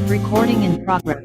Recording in progress.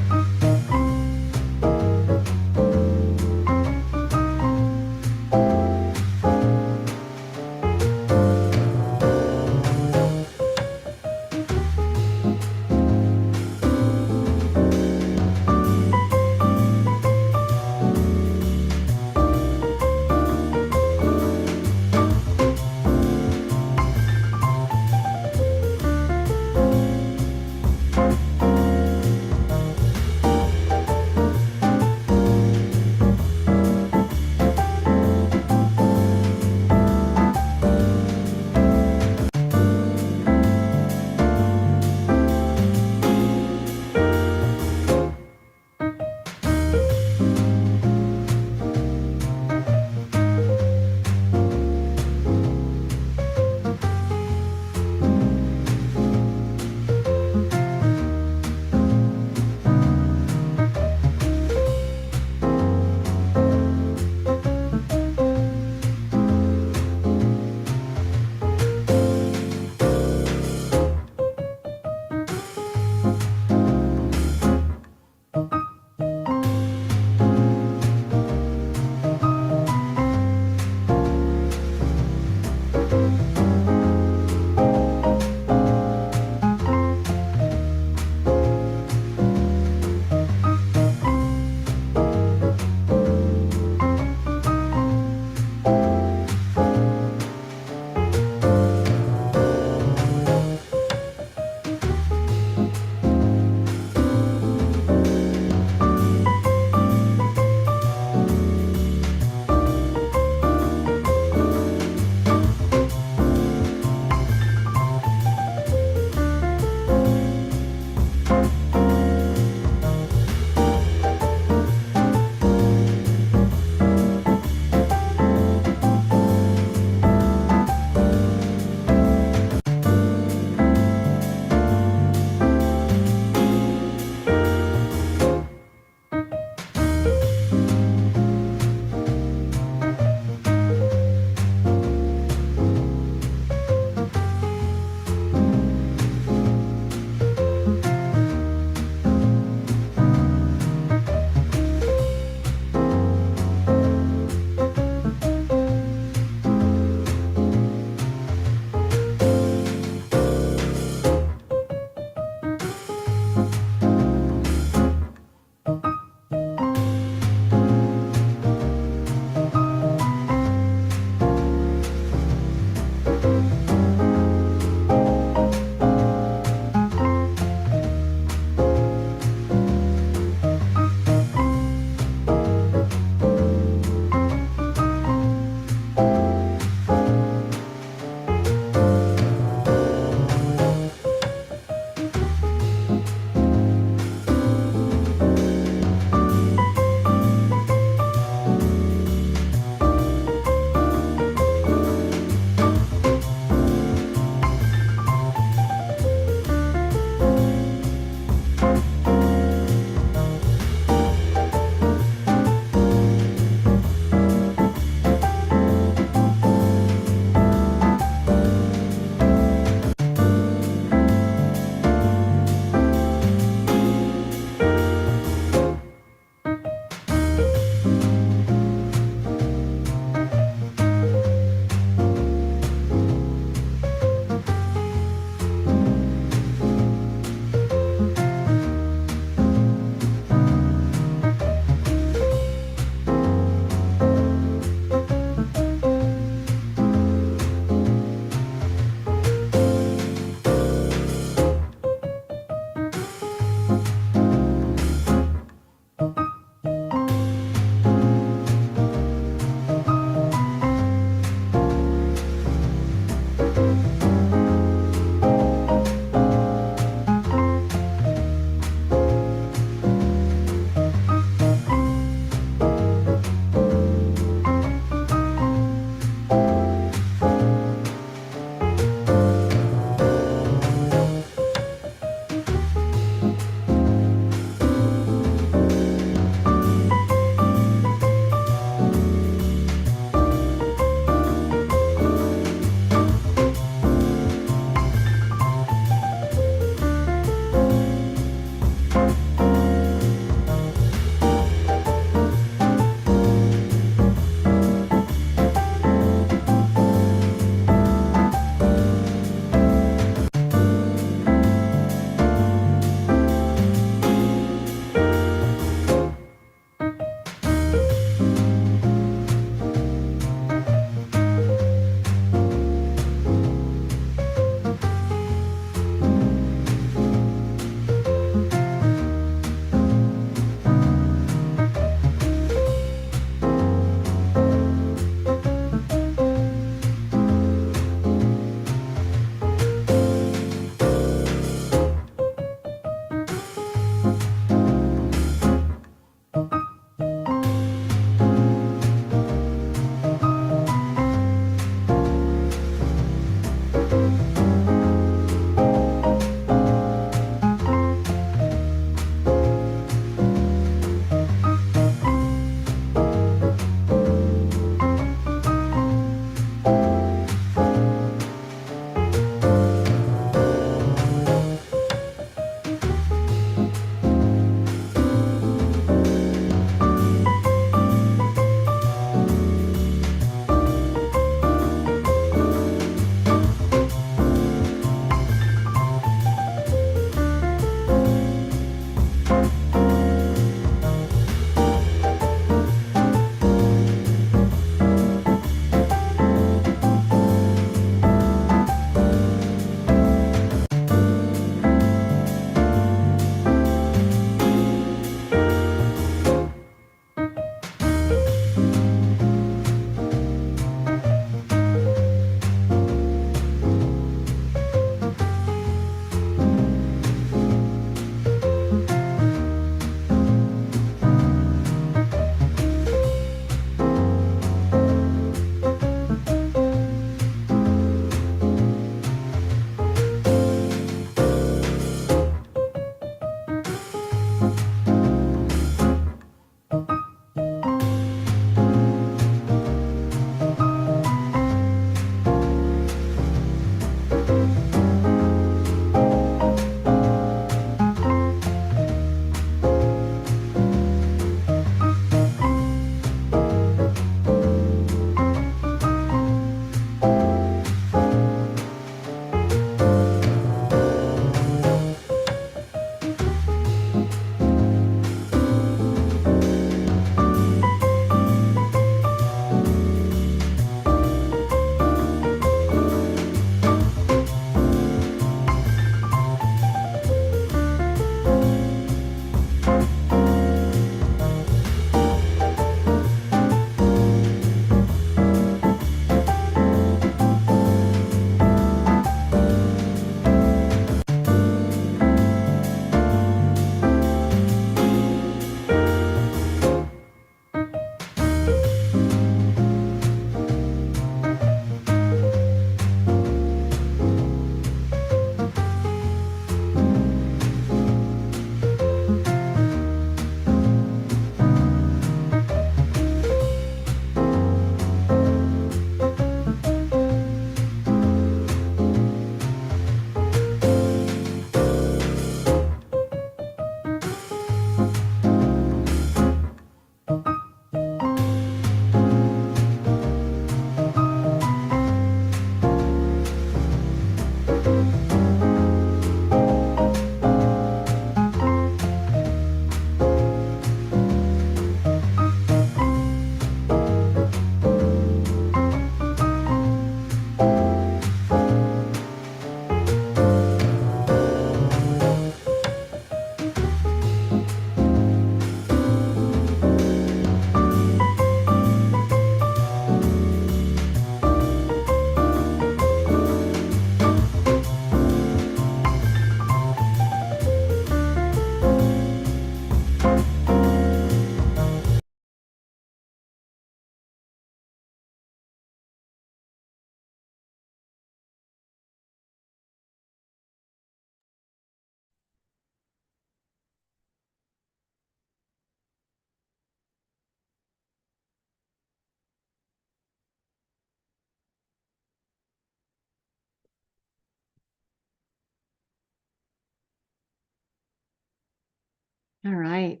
All right.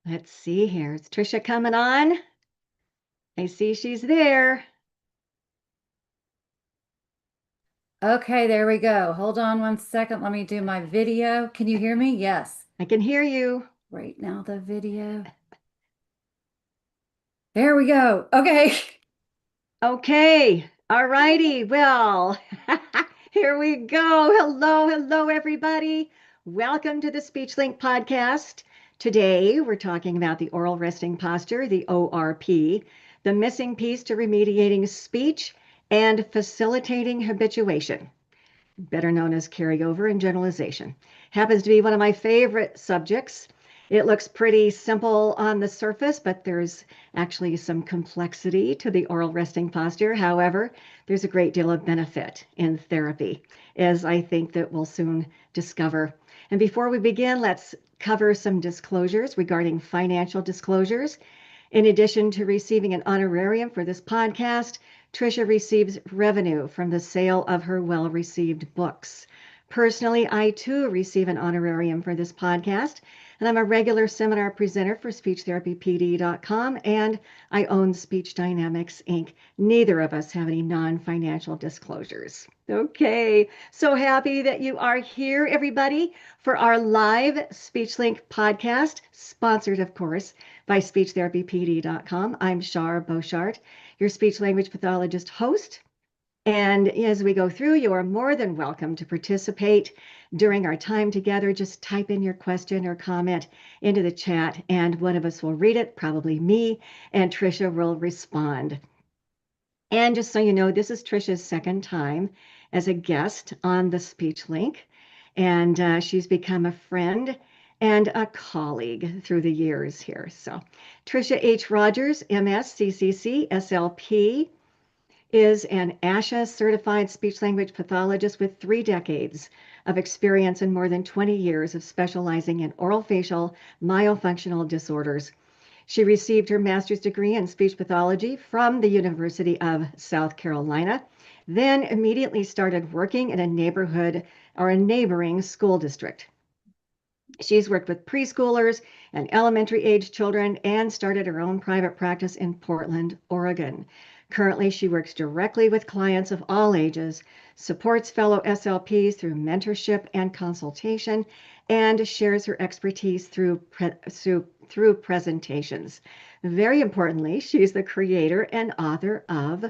Let's see here. Is Tricia coming on? I see she's there. Okay, there we go. Hold on one second. Let me do my video. Can you hear me? Yes. I can hear you. Right now, the video. There we go. Okay. Okay. All righty. Well, here we go. Hello, everybody. Welcome to the SpeechLink podcast. Today, we're talking about the oral resting posture, the ORP, the missing piece to remediating speech and facilitating habituation, better known as carryover and generalization. Happens to be one of my favorite subjects. It looks pretty simple on the surface, but there's actually some complexity to the oral resting posture. However, there's a great deal of benefit in therapy, as I think that we'll soon discover. And before we begin, let's cover some disclosures regarding financial disclosures. In addition to receiving an honorarium for this podcast, Tricia receives revenue from the sale of her well-received books. Personally, I too receive an honorarium for this podcast, and I'm a regular seminar presenter for SpeechTherapyPD.com, and I own Speech Dynamics Inc. Neither of us have any non-financial disclosures. Okay, so happy that you are here, everybody, for our live SpeechLink podcast, sponsored, of course, by SpeechTherapyPD.com. I'm Char Boshart, your speech language pathologist host. And as we go through, you are more than welcome to participate during our time together. Just type in your question or comment into the chat, and one of us will read it, probably me, and Tricia will respond. And just so you know, this is Tricia's second time as a guest on the Speech Link, and she's become a friend and a colleague through the years here. So Tricia H. Rogers MS, CCC-SLP, is an ASHA certified speech language pathologist with 3 decades of experience and more than 20 years of specializing in oral facial myofunctional disorders. She received her master's degree in speech pathology from the University of South Carolina, then immediately started working in a neighborhood or a neighboring school district. She's worked with preschoolers and elementary age children and started her own private practice in Portland, Oregon. Currently, she works directly with clients of all ages, supports fellow SLPs through mentorship and consultation, and shares her expertise through presentations. Very importantly, she's the creator and author of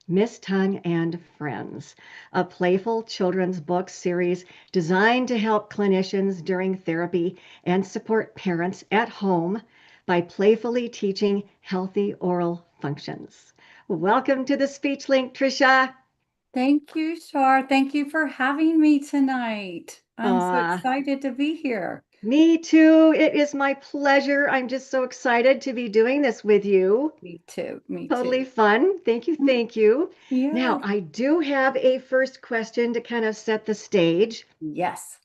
Miss Tongue and Friends, a playful children's book series designed to help clinicians during therapy and support parents at home by playfully teaching healthy oral functions. Welcome to the Speech Link, Tricia. Thank you, Char. Thank you for having me tonight. I'm so Uh, excited to be here. Me too. It is my pleasure. I'm just so excited to be doing this with you. Me too. Me Totally too. fun. Thank you. Thank you. Yeah. Now, I do have a first question to kind of set the stage. Yes.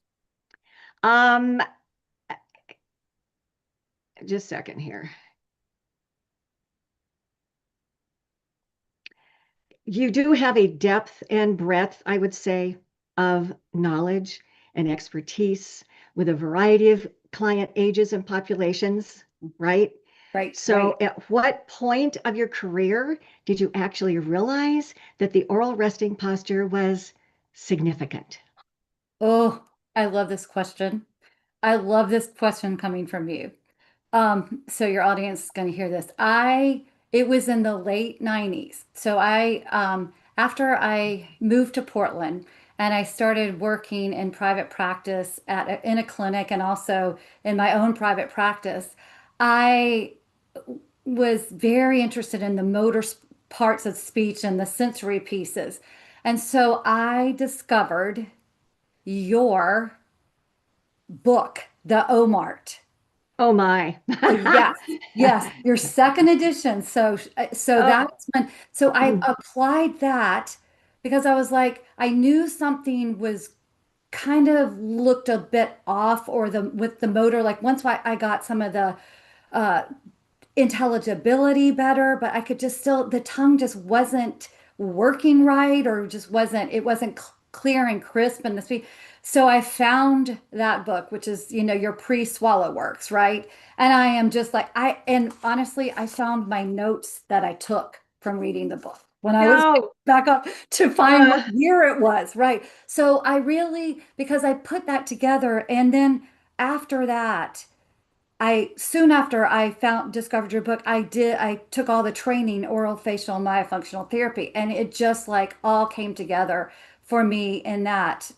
Um, just a second here. You do have a depth and breadth, I would say, of knowledge and expertise with a variety of client ages and populations, right? Right, So, right. at what point of your career did you actually realize that the oral resting posture was significant? Oh, I love this question. I love this question coming from you. So your audience is going to hear this. It was in the late 90s. So after I moved to Portland and I started working in private practice in a clinic and also in my own private practice, I was very interested in the parts of speech and the sensory pieces. And so I discovered your book, The OMART. Oh my. Yes, yes, your second edition. So Oh. that's when, so I applied that because I was like, I knew something was kind of looked a bit off or with the motor, like once I got some of the uh intelligibility better, but I could just still, the tongue just wasn't working right or just wasn't, it wasn't clear and crisp in the speech. So I found that book, which is, your pre-swallow works, right? And I am just like, and honestly, I found my notes that I took from reading the book when I was No. back up to find what Uh, year it was, right? So I really, because I put that together, and then after that, soon after I discovered your book, I took all the training, oral facial myofunctional therapy, and it just like all came together for me in that.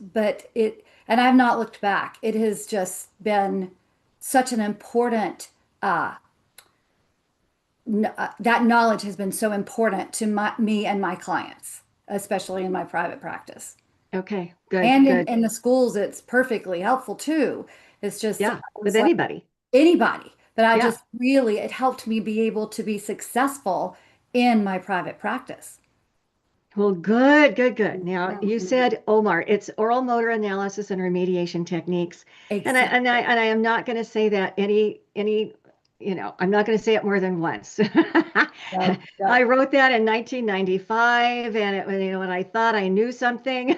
And I've not looked back. It has just been such an important, uh, that knowledge has been so important to me and my clients, especially in my private practice. okay, good, And good. in the schools, it's perfectly helpful too. It's just, I Yeah, with was like, anybody. anybody. But I Yeah. just really, it helped me be able to be successful in my private practice. Well, good, good, good. Now, you Mhm. said Omar, it's oral motor analysis and remediation techniques. And I Exactly. and I am not going to say that I'm not going to say it more than once. Yep, I yep. wrote that in 1995 and and I thought I knew something,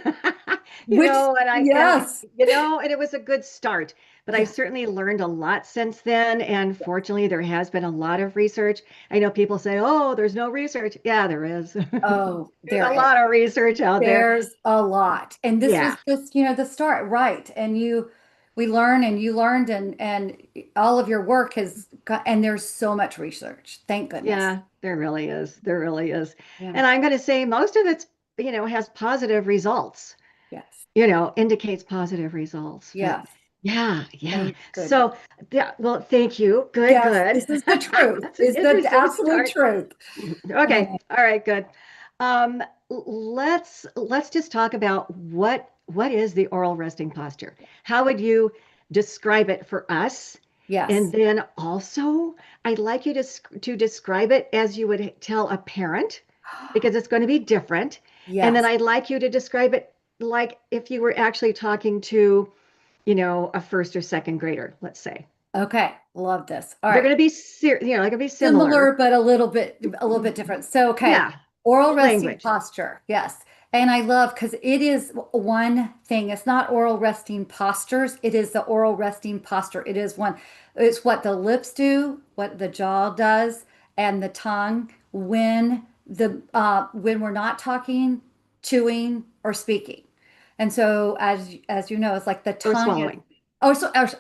Which, yes, and it was a good start. But I've yeah, certainly learned a lot since then. And fortunately, there has been a lot of research. I know people say, oh, there's no research. Yeah, there is. oh, There's a lot of research out there. there's a lot. And this was Yeah. just, the start, right? And we learn and you learned, and all of your work and there's so much research. Thank goodness. Yeah, there really is. There really is. Yeah. And I'm going to say most of it's, has positive results, Yes. indicates positive results. But Yes. yeah, yeah. Thank goodness. So, yeah, well, thank you. Good, Yes, good. this is the truth. That's an Is the interesting absolute start. truth. Okay. All right, good. Let's just talk about what is the oral resting posture? How would you describe it for us? And Yes. then also, I'd like you to describe it as you would tell a parent, because it's going to be different. And then Yes. I'd like you to describe it like if you were actually talking to, a first or second grader, let's say. Okay. Love this. All They're right. going to be they're going to be Similar, similar. but a little bit different. So, okay. Yeah, Oral resting language. posture. Yes. And I love because it is one thing. It's not oral resting postures. It is the oral resting posture. It's what the lips do, what the jaw does, and the tongue when we're not talking, chewing, or speaking. And so as you know, it's like the Or tongue is swallowing.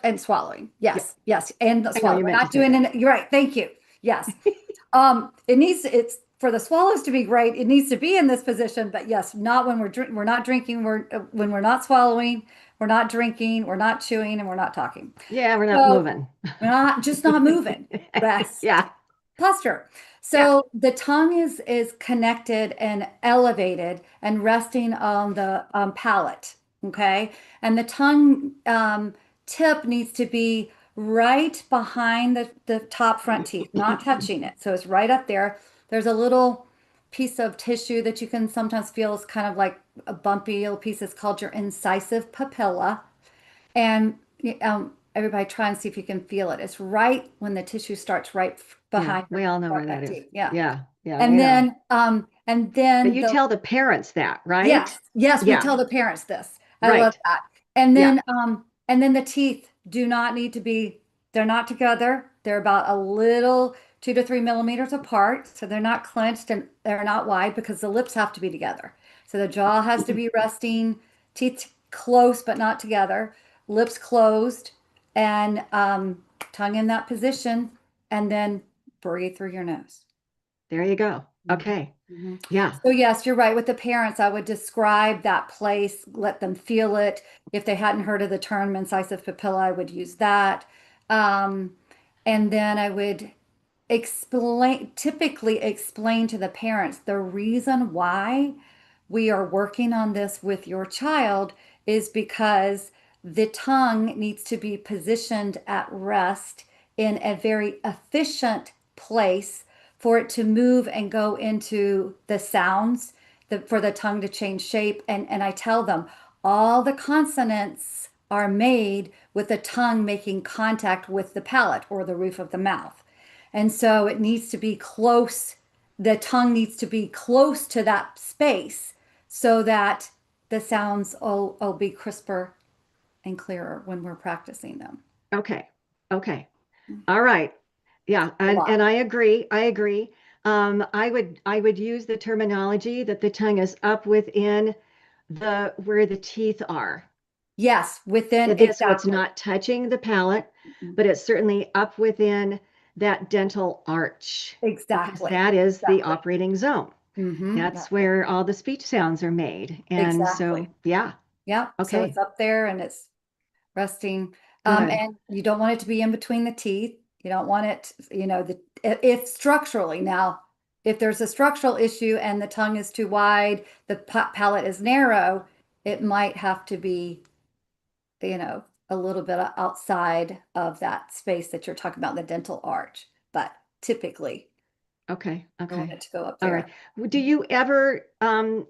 and swallowing. Yeah, Yes, yes, and the I know swallow. you We're meant to not say doing that. it. You're right. Thank you. Yes. It's for the swallows to be great. It needs to be in this position, but yes, not when we're not drinking. When we're not swallowing, we're not drinking, we're not chewing, and we're not talking. Yeah, we're not So moving. we're not moving. Rest Yeah, posture. yeah. So the tongue is connected and elevated and resting on the palate. Okay, and the tongue tip needs to be right behind the top front teeth, not touching it. So it's right up there. There's a little piece of tissue that you can sometimes feel is kind of like a bumpy little piece. It's called your incisive papilla. And everybody try and see if you can feel it. It's right when the tissue starts right Yeah, behind your we all know where front that back is. teeth. Yeah. Yeah, yeah, we And know. But then you the tell the parents that, right? yes, yes, we Yeah, tell the parents this. I love right. that. Yeah, And then the teeth do not need to be, they're not together. They're about a little 2 to 3 millimeters apart. So they're not clenched and they're not wide because the lips have to be together. So the jaw has to be resting, teeth close but not together, lips closed, and tongue in that position, and then breathe through your nose. there you go. Mhm. Okay. Mhm. Yeah. So yes, you're right. With the parents, I would describe that place, let them feel it. If they hadn't heard of the term incisive papilla, I would use that. Um, and then I would typically explain to the parents the reason why we are working on this with your child is because the tongue needs to be positioned at rest in a very efficient place for it to move and go into the sounds, for the tongue to change shape. And I tell them all the consonants are made with the tongue making contact with the palate or the roof of the mouth. And so it needs to be close, the tongue needs to be close to that space so that the sounds will be crisper and clearer when we're practicing them. Okay. Okay. All right. Yeah, A lot. and I agree. I agree. I would use the terminology that the tongue is up within the where the teeth are. Yes, within So it's exactly. not touching the palate, Mhm. but it's certainly up within that dental arch because Exactly. that is the Exactly. operating zone. Mm-hmm. That's where all the speech sounds are made. And so, Exactly. yeah, Yeah. So it's okay, up there and it's resting. good. And you don't want it to be in between the teeth. You don't want it, if structurally now, if there's a structural issue and the tongue is too wide, the palate is narrow, it might have to be, a little bit outside of that space that you're talking about, the dental arch. But typically, Okay, I want okay. it to go up All right. there. Do you ever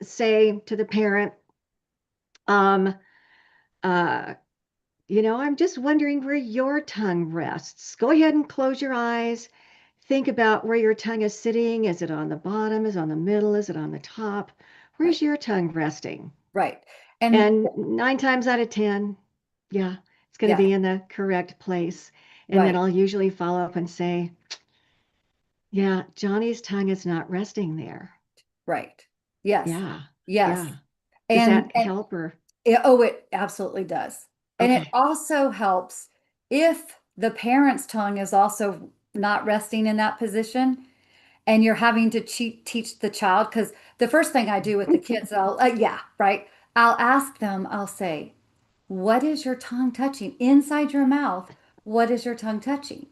say to the parent, um, uh, I'm just wondering where your tongue rests. Go ahead and close your eyes. Think about where your tongue is sitting. Is it on the bottom? Is it on the middle? Is it on the top? Right. Where's your tongue resting? Right. And And 9 times out of 10, yeah, it's going to yeah, be in the correct place. And then right. I'll usually follow up and say, yeah, Johnny's tongue is not resting there. Right. Yes. Yeah, Yes. yeah. Does And that help or? it absolutely does. And it Okay. also helps if the parent's tongue is also not resting in that position and you're having to teach the child. Because the first thing I do with the kids, yeah, right. I'll ask them, I'll say, what is your tongue touching inside your mouth? What is your tongue touching?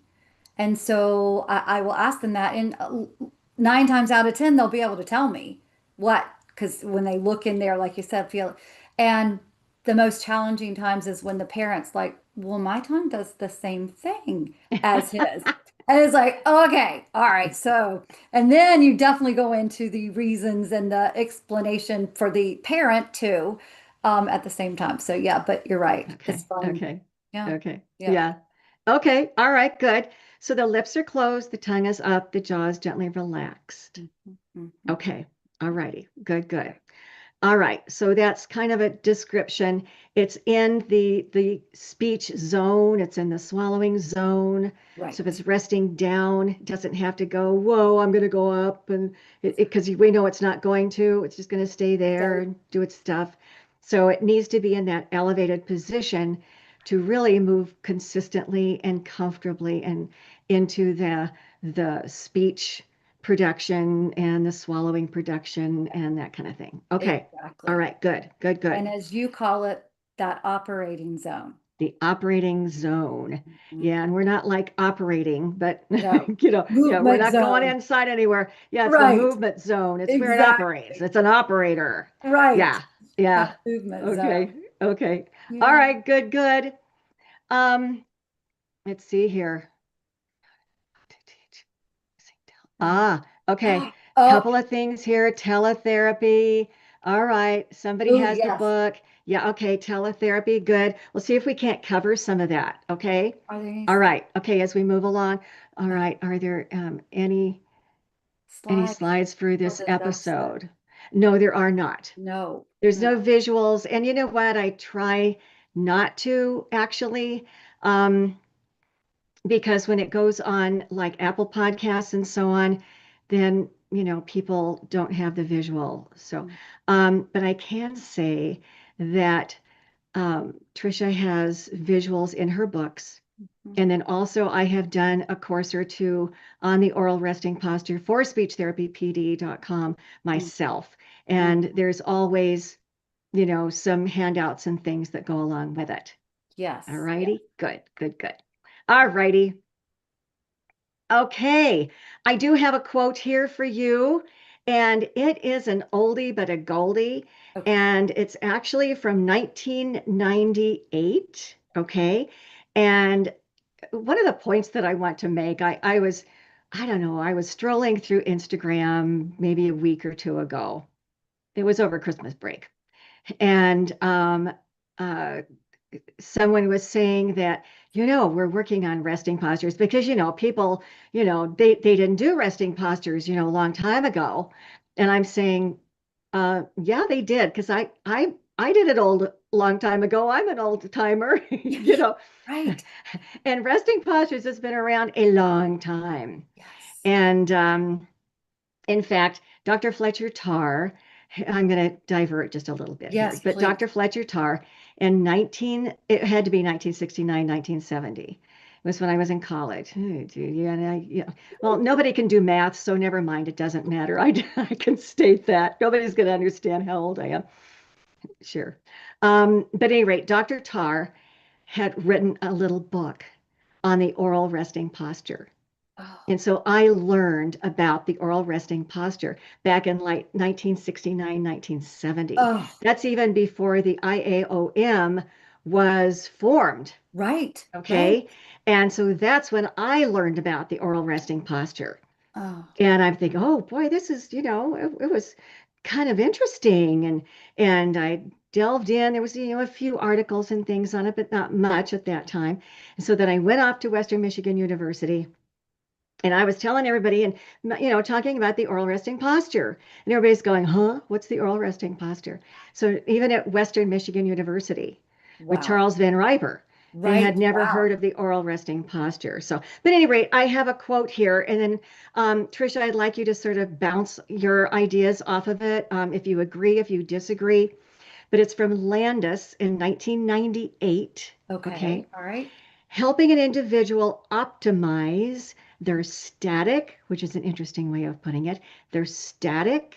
And so I will ask them that, and 9 times out of 10, they'll be able to tell me what, because when they look in there, like you said, feel. And the most challenging times is when the parents like, well, my tongue does the same thing as his. And it's like, okay, all right. So, and then you definitely go into the reasons and the explanation for the parent too, at the same time. So yeah, but you're right. It's Okay, fun. okay, Yeah. okay. Yeah. Yeah. Okay, all right, good. So the lips are closed, the tongue is up, the jaw is gently relaxed. Mhm, mhm. Okay, all righty, good, good. All right, so that's kind of a description. It's in the speech zone, it's in the swallowing zone. So if Right. it's resting down, it doesn't have to go, whoa, I'm going to go up, and because we know it's not going to, it's just going to stay there So and do its stuff. So it needs to be in that elevated position to really move consistently and comfortably and into the speech production and the swallowing production and that kind of thing. Okay. All exactly. right. Good. Good. Good. And as you call it, that operating zone. The operating zone. Mhm. Yeah. And we're not like operating, but, No, yeah, we're movement not going zone. inside anywhere. Yeah. It's the Right. movement zone. It's where it operates. Exactly. It's an operator. Right. Yeah. Yeah. That movement Okay. zone. Okay. All Yeah. right. Good. Good. Um, let's see here. Mm. Ah, okay. Oh, Couple of things here. Teletherapy. All right. Somebody oh, has the yes. book. Yeah, okay. Teletherapy. Good. We'll see if we can't cover some of that. Okay. Are there any All right. Okay, as we move along. All right. Are there any slides slides for for this this episode? episode? No, there are not. No, There's no. no visuals. And you know what? I try not to actually. Um, because when it goes on like Apple Podcasts and so on, then people don't have the visual. So, Mm, but I can say that Tricia has visuals in her books. mhm, And then also I have done a course or two on the oral resting posture for SpeechTherapyPD.com mm, myself. mm. And there's always, some handouts and things that go along with it. All Yes, yes. righty. Good, good, good. All righty. Okay, I do have a quote here for you, and it is an oldie but a goldie, Okay. and it's actually from 1998. Okay, and one of the points that I want to make, I don't know, I was strolling through Instagram maybe a week or two ago. It was over Christmas break, and uh, someone was saying that we're working on resting postures because people they didn't do resting postures a long time ago, and I'm saying yeah they did because I I did it old long time ago. I'm an old timer, you know. Right. And resting postures has been around a long time. Yes. And in fact, Dr. Fletcher Tarr, I'm going to divert just a little bit here, Yes, but please. Dr. Fletcher Tarr in it had to be 1969, 1970. It was when I was in college. Oh, yeah, yeah. Well, nobody can do math, so never mind. It doesn't matter. I can state that. Nobody's going to understand how old I am. Sure. But at any rate, Dr. Tarr had written a little book on the oral resting posture. Oh, And so I learned about the oral resting posture back in like 1969, 1970. oh, That's even before the IAOM was formed. right, right. Okay. And so that's when I learned about the oral resting posture. Oh, And I'm thinking, oh boy, this is, it was kind of interesting. And I delved in. There was, a few articles and things on it, but not much at that time. And so then I went off to Western Michigan University and I was telling everybody and, talking about the oral resting posture. And everybody's going, huh? What's the oral resting posture? So even at Western Michigan University with wow. Charles Van Riper, they Right. had never Wow. heard of the oral resting posture. So, but at any rate, I have a quote here. And then, Tricia, I'd like you to sort of bounce your ideas off of it, if you agree, if you disagree. But it's from Landis in 1998. Okay. Okay. All right. Helping an individual optimize their static, which is an interesting way of putting it, their static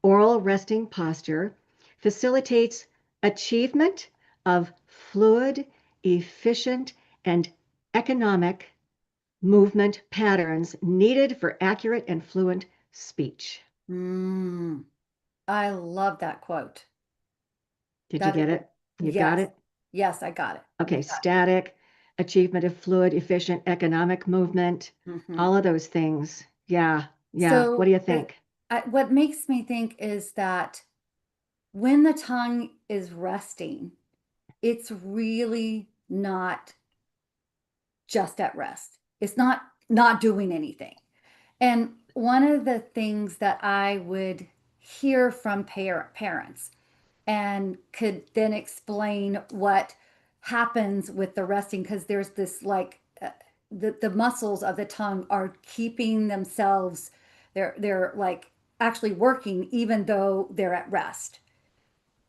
oral resting posture facilitates achievement of fluid, efficient, and economic movement patterns needed for accurate and fluent speech. Mm, I love that quote. Did you That is get a it? You got yes. it? Yes, I got it. I Okay, got static, achievement of fluid, efficient, economic movement, it. all of those things. Yeah, yeah. What do So you think? what makes me think is that when the tongue is resting, it's really not just at rest. It's not doing anything. And one of the things that I would hear from parents and could then explain what happens with the resting, because there's this like the muscles of the tongue are keeping themselves, they're like actually working even though they're at rest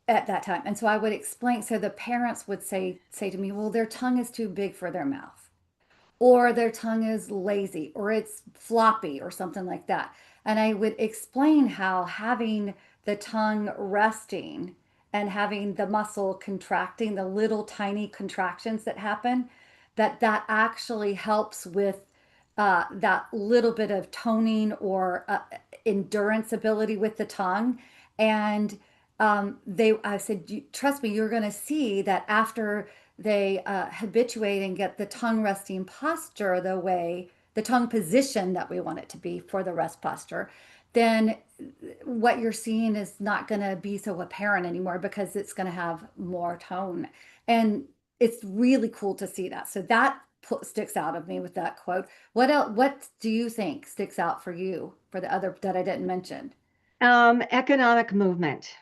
at that time. And so I would explain, so the parents would say to me, well, their tongue is too big for their mouth, or their tongue is lazy, or it's floppy, or something like that. And I would explain how having the tongue resting and having the muscle contracting, the little tiny contractions that happen, that actually helps with that little bit of toning or endurance ability with the tongue. And I said, trust me, you're going to see that after they habituate and get the tongue resting posture the tongue position that we want it to be for the rest posture, then what you're seeing is not going to be so apparent anymore because it's going to have more tone. And it's really cool to see that. So that sticks out of me with that quote. What else, what do you think sticks out for you for the other that I didn't mention? Economic movement.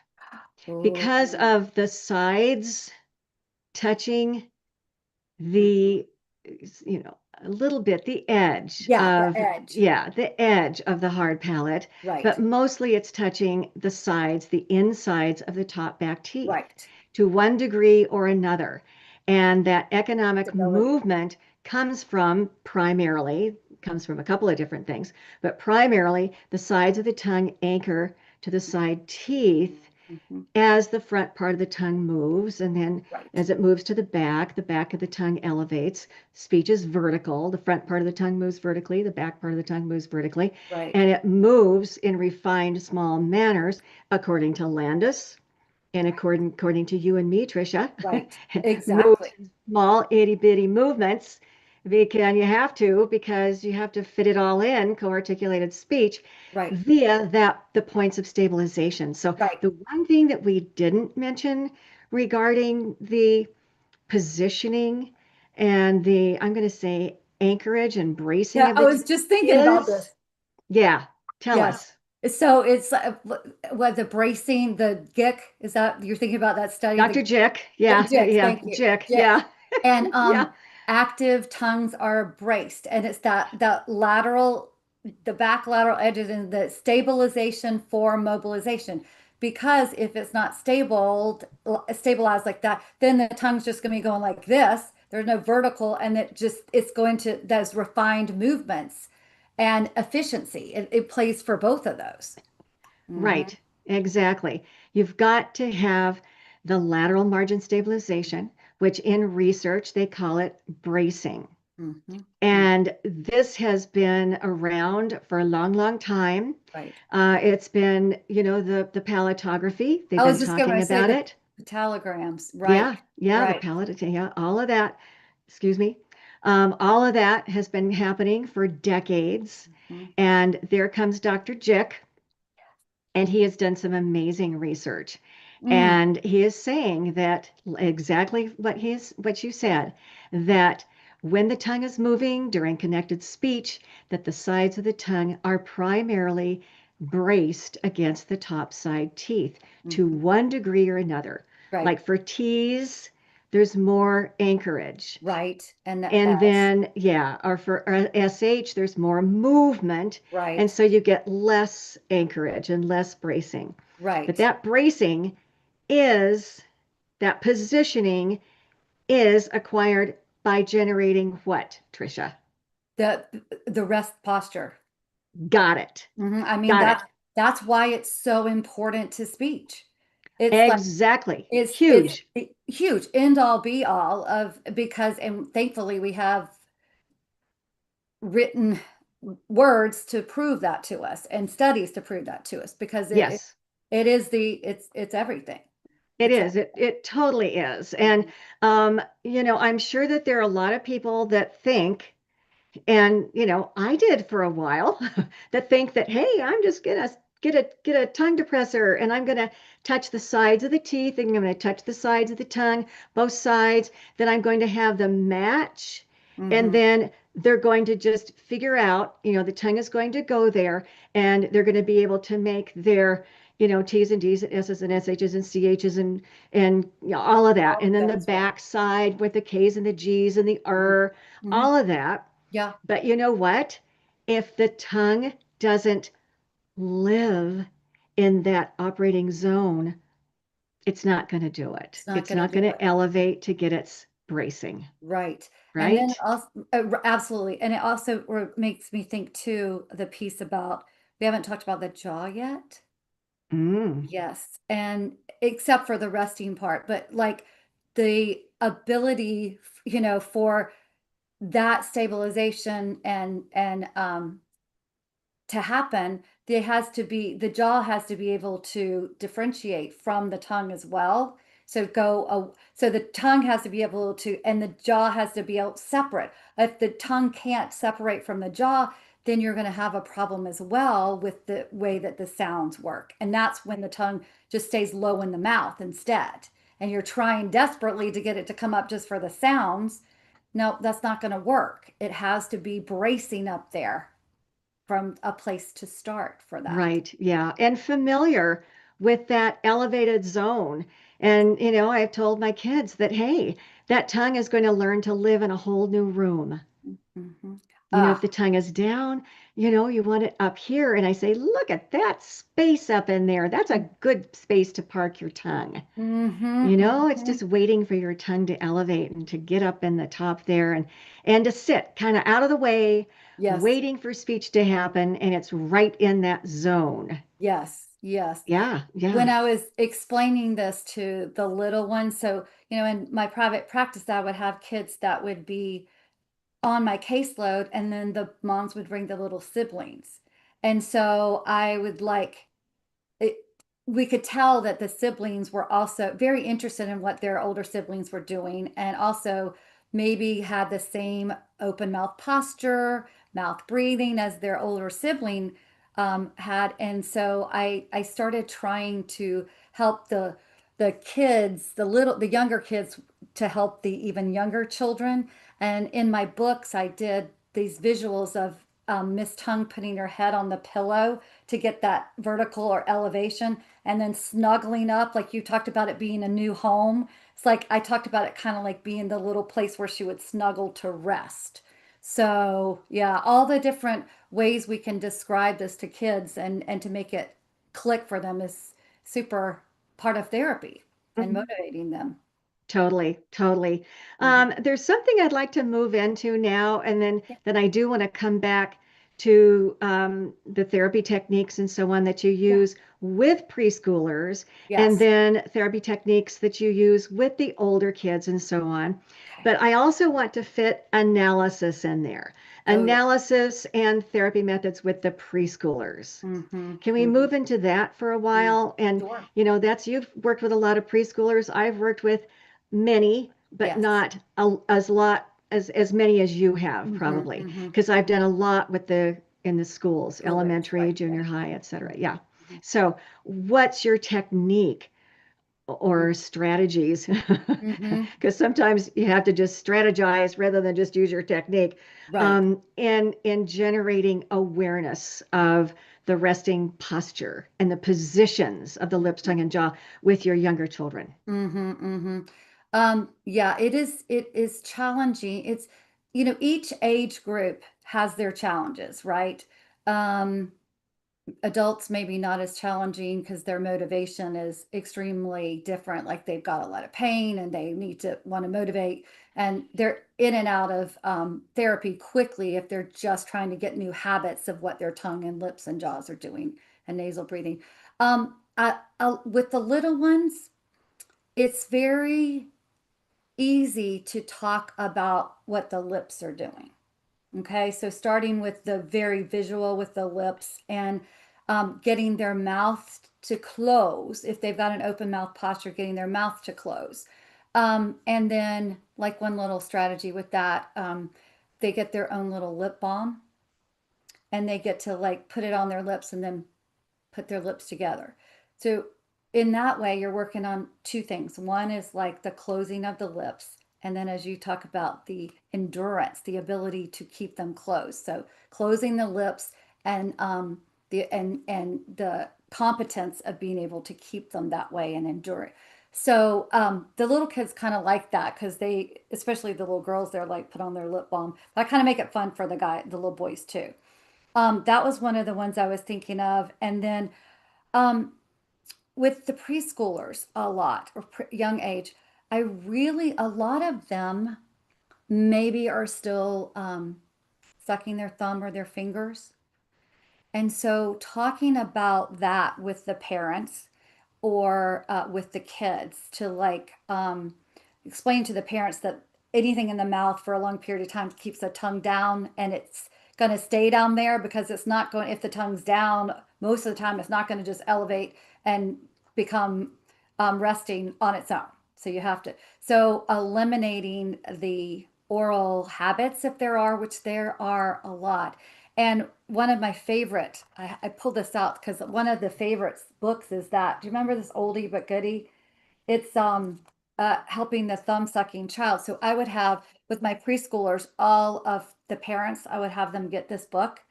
Oh, Because of the sides touching mhm. the, a little bit the edge Yeah, the of, edge. yeah, the edge of the hard palate, but Right, mostly it's touching the sides, the insides of the top back teeth right. to one degree or another. And that economic Stability. movement comes from a couple of different things, but primarily the sides of the tongue anchor to the side teeth Mhm. as the front part of the tongue moves, and then Right, as it moves to the back of the tongue elevates. Speech is vertical. The front part of the tongue moves vertically, the back part of the tongue moves vertically, right, and it moves in refined small manners according to Landis and according to you and me, Tricia. right. Moves Exactly. in small itty bitty movements because you have to fit it all in co-articulated speech Right, via the points of stabilization. So right. the one thing that we didn't mention regarding the positioning and the, I'm going to say, anchorage and bracing Yeah, of I the was teeth just thinking about is, this. yeah, tell Yes. us. So it's what the bracing, the GIC, is that you're thinking about that study? Dr. Jick. The Yeah, GIC, yeah, thank you. Jick. GIC. Yeah, And yeah. active tongues are braced, and it's that lateral, the back lateral edges and the stabilization for mobilization. Because if it's not stabilized like that, then the tongue's just going to be going like this. There's no vertical, and it's going to those refined movements and efficiency. It plays for both of those. Hmm. Right, exactly. You've got to have the lateral margin stabilization, which in research they call it bracing. Hmm. And this has been around for a long, long time. Right. It's been, the palatography, they've I been was just going talking to say about it. the telegrams. Right. Yeah, yeah, the Right. palate, yeah, all of that. Excuse me. All of that has been happening for decades. Mhm. And there comes Dr. Jick, and he has done some amazing research. Mm, And he is saying that exactly what you said, that when the tongue is moving during connected speech, that the sides of the tongue are primarily braced against the top side teeth to mhm. one degree or another. Right. Like for T's, there's more anchorage. Right. And the And S. then, yeah, or for SH, there's more movement. And Right. so you get less anchorage and less bracing. But Right. that bracing is, that positioning is acquired by generating what, Tricia? The the rest posture. Got it. I mean, Got it. that's why it's so important to speech. It's like Exactly. it's Huge. the huge end all be all of because and thankfully we have written words to prove that to us and studies to prove that to us because Yes, it is it's everything. it It's is. It totally is. And, everything. I'm sure that there are a lot of people that think, and I did for a while, that think that, hey, I'm just gonna get a tongue depressor, and I'm gonna touch the sides of the teeth, and I'm gonna touch the sides of the tongue, both sides. Then I'm going to have them match, and Hmm. then they're going to just figure out, the tongue is going to go there, and they're going to be able to make their T's and D's and S's and SH's and CH's and all of that. All And of then the those, right. back side with the K's and the G's and the Hmm. Hmm. all of that. Yeah, But you know what? If the tongue doesn't live in that operating zone, it's not going to do it. it's not It's going to not do going it. to elevate to get its bracing, Right. And then right? also, absolutely. And it also makes me think too, the piece about, we haven't talked about the jaw yet. Mm, Yes. And except for the resting part, but like the ability, for that stabilization and to happen, the jaw has to be able to differentiate from the tongue as well. So the tongue has to be able to, and the jaw has to be able separate. If the tongue can't separate from the jaw, then you're going to have a problem as well with the way that the sounds work. And that's when the tongue just stays low in the mouth instead. And you're trying desperately to get it to come up just for the sounds. No, that's not going to work. It has to be bracing up there from a place to start for that. right. Yeah. And familiar with that elevated zone. And, I've told my kids that, hey, that tongue is going to learn to live in a whole new room. Mhm. If the Ah, tongue is down, you want it up here. And I say, look at that space up in there. That's a good space to park your tongue. mhm, It's mhm. just waiting for your tongue to elevate and to get up in the top there and to sit kind of out of the way, Yes, waiting for speech to happen. And it's right in that zone. yes, yes. Yeah, When yeah. I was explaining this to the little ones, so, in my private practice, I would have kids that would be on my caseload, and then the moms would bring the little siblings. And so I would like it, we could tell that the siblings were also very interested in what their older siblings were doing and also maybe had the same open mouth posture, mouth breathing as their older sibling had. And so I started trying to help the kids, the younger kids to help the even younger children. And in my books, I did these visuals of Miss Tongue putting her head on the pillow to get that vertical or elevation, and then snuggling up, like you talked about it being a new home. It's like I talked about it kind of like being the little place where she would snuggle to rest. So, yeah, all the different ways we can describe this to kids and to make it click for them is super part of therapy and Mhm. motivating them. Totally, totally. Mhm. There's something I'd like to move into now, and then I do want to come back to the therapy techniques and so on that you Yeah. use with preschoolers, and Yes. then therapy techniques that you use with the older kids and so on. Okay. But I also want to fit analysis in there, Oh, yeah. analysis and therapy methods with the preschoolers. Mm-hmm. Can we Mm-hmm. move into that for a Mm. while? And Sure. that's you've worked with a lot of preschoolers. I've worked with many, but Yes. not as many as you have Mm-hmm. probably, Mm-hmm. because I've done Mm-hmm. a lot with the in the schools, School age, elementary, right? junior Yeah. high, et cetera. Yeah. Mm-hmm. So, what's your technique Mm-hmm. or strategies? Mm-hmm. Because sometimes you have to just strategize rather than just use your technique, Right. in generating awareness of the resting posture and the positions of the lips, tongue, and jaw with your younger children. Mm-hmm. Mm-hmm. Yeah, it is challenging. It's, each age group has their challenges, right? Um, Adults maybe not as challenging because their motivation is extremely different. Like they've got a lot of pain and they need to want to motivate, and they're in and out of therapy quickly if they're just trying to get new habits of what their tongue and lips and jaws are doing and nasal breathing. With the little ones, it's very easy to talk about what the lips are doing. Okay, so starting with the very visual with the lips and getting their mouth to close. If they've got an open mouth posture, getting their mouth to close. And then, like one little strategy with that, they get their own little lip balm and they get to like put it on their lips and then put their lips together. So in that way, you're working on two things. One is like the closing of the lips. And then as you talk about the endurance, the ability to keep them closed. So closing the lips and the competence of being able to keep them that way and endure it. So the little kids kind of like that because they, especially the little girls, they're like put on their lip balm. But I kind of make it fun for the little boys too. That was one of the ones I was thinking of. And then um, with the preschoolers, a lot, or young age, a lot of them maybe are still sucking their thumb or their fingers. And so talking about that with the parents or with the kids to like explain to the parents that anything in the mouth for a long period of time keeps the tongue down and it's going to stay down there because it's not going, if the tongue's down, most of the time it's not going to just elevate and become resting on its own. So you have to, so eliminating the oral habits, if there are, which there are a lot. And one of my favorite, I pulled this out because one of the favorite books is that. Do you remember this oldie but goodie? It's helping the thumb sucking child. So I would have with my preschoolers, all of the parents, I would have them get this book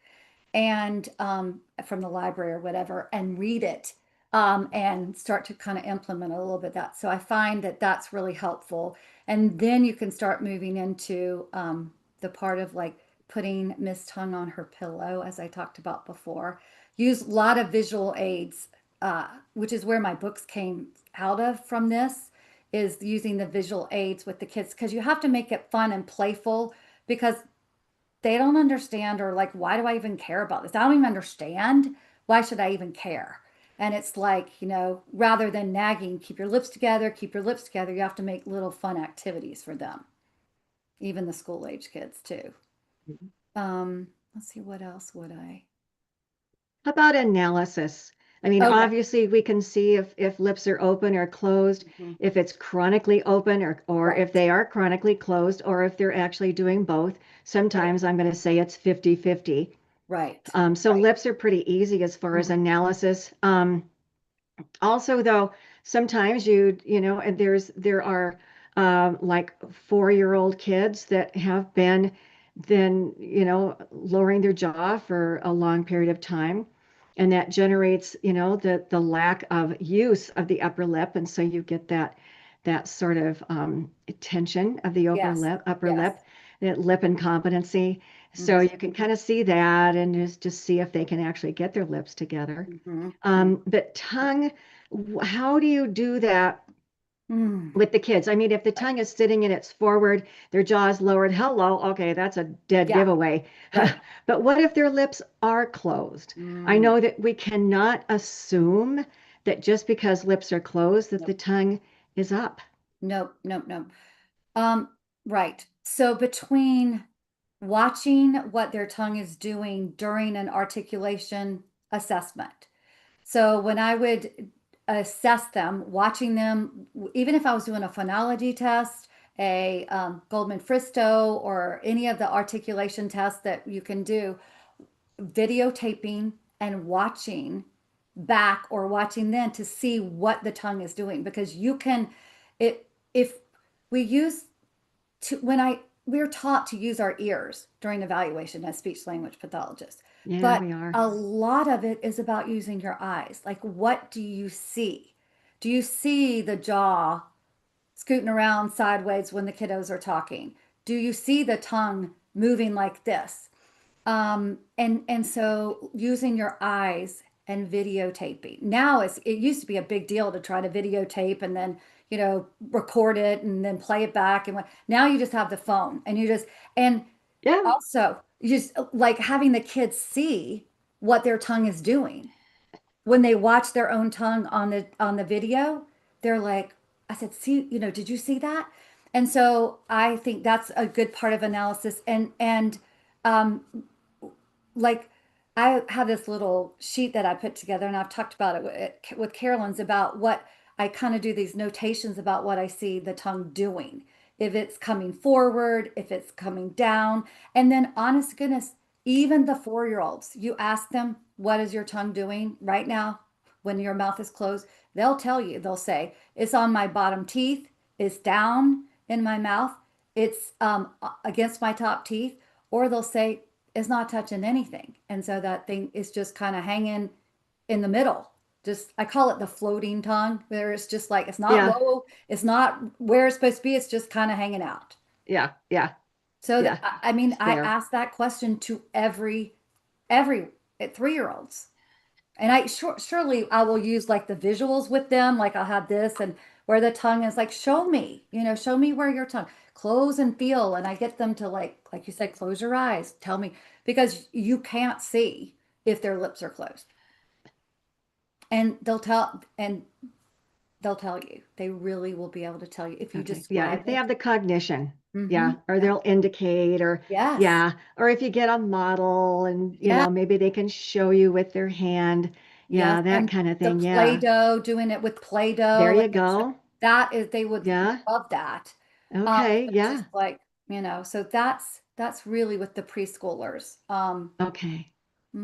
and from the library or whatever and read it and start to kind of implement a little bit of that. So I find that that's really helpful. And then you can start moving into the part of like putting Miss Tongue on her pillow, as I talked about before. Use a lot of visual aids, which is where my books came out of from this, is using the visual aids with the kids because you have to make it fun and playful because they don't understand or like, why do I even care about this? I don't even understand. Why should I even care? And it's like, rather than nagging, keep your lips together, you have to make little fun activities for them, even the school age kids too. Let's see, what else would I? How about analysis? I mean, Okay. obviously, we can see if lips are open or closed, Mhm. if it's chronically open or if Right, they are chronically closed, or if they're actually doing both. right, Sometimes I'm going to say it's 50-50. right, So right. lips are pretty easy as far as Mhm. analysis. Also, though, sometimes and there are like 4-year-old kids that have been then, lowering their jaw for a long period of time. And that generates, the lack of use of the upper lip. And so you get that sort of tension of the Yes. upper Yes. lip, that lip incompetency. So Mm-hmm. you can kind of see that and just see if they can actually get their lips together. Mm-hmm. But tongue, how do you do that Mm-hmm. with the kids? I mean, if the Right. tongue is sitting and it's forward, their jaw is lowered, hello, okay, that's a dead Yeah. giveaway. Right. But what if their lips are closed? I Mm. know that we cannot assume that just because lips are closed that the Nope. tongue is up. Nope. Nope. Nope. Um, right. So between watching what their tongue is doing during an articulation assessment. So when I would assess them, watching them, even if I was doing a phonology test, a Goldman Fristow, or any of the articulation tests that you can do, videotaping and watching back or watching then to see what the tongue is doing, because you can, it if we use to when I we're taught to use our ears during evaluation as speech language pathologists, Yeah, but we are. a lot of it is about using your eyes. Like, what do you see? Do you see the jaw scooting around sideways when the kiddos are talking? Do you see the tongue moving like this? And so using your eyes and videotaping. Now it used to be a big deal to try to videotape and then, record it and then play it back. And now you just have the phone and and Yeah, also you just like having the kids see what their tongue is doing. When they watch their own tongue on the video, they're like, I said, see, did you see that? And so I think that's a good part of analysis. And um, like I have this little sheet that I put together, and I've talked about it with Carolyn's about what I kind of do, these notations about what I see the tongue doing. If it's coming forward, if it's coming down. And then, honest to goodness, even the 4-year-olds, you ask them, what is your tongue doing right now when your mouth is closed? They'll tell you, they'll say, it's on my bottom teeth, it's down in my mouth, it's against my top teeth, or they'll say, is not touching anything. And so that thing is just kind of hanging in the middle. Just, I call it the floating tongue, where it's just like, it's not yeah, low, it's not where it's supposed to be, it's just kind of hanging out. yeah, yeah, So yeah. I mean, It's I there. ask that question to every 3-year-olds. And surely I will use like the visuals with them. Like I'll have this and where the tongue is, like, show me where your tongue, close and feel. And I get them to like you said, close your eyes, tell me, because you can't see if their lips are closed. And they'll tell you. They really will be able to tell you if you Okay. Yeah, describe if they it. have the cognition. Mm-hmm. Yeah, or Yeah. they'll indicate, or Yes. yeah, or if you get a model and Yeah. maybe they can show you with their hand. Yes, Yeah, that and kind of the thing. Yeah. Play-Doh, doing it with There Play-Doh, you and go. that is, they would Yeah. love that. Okay. So just Yeah. like, so that's really with the preschoolers. Okay. I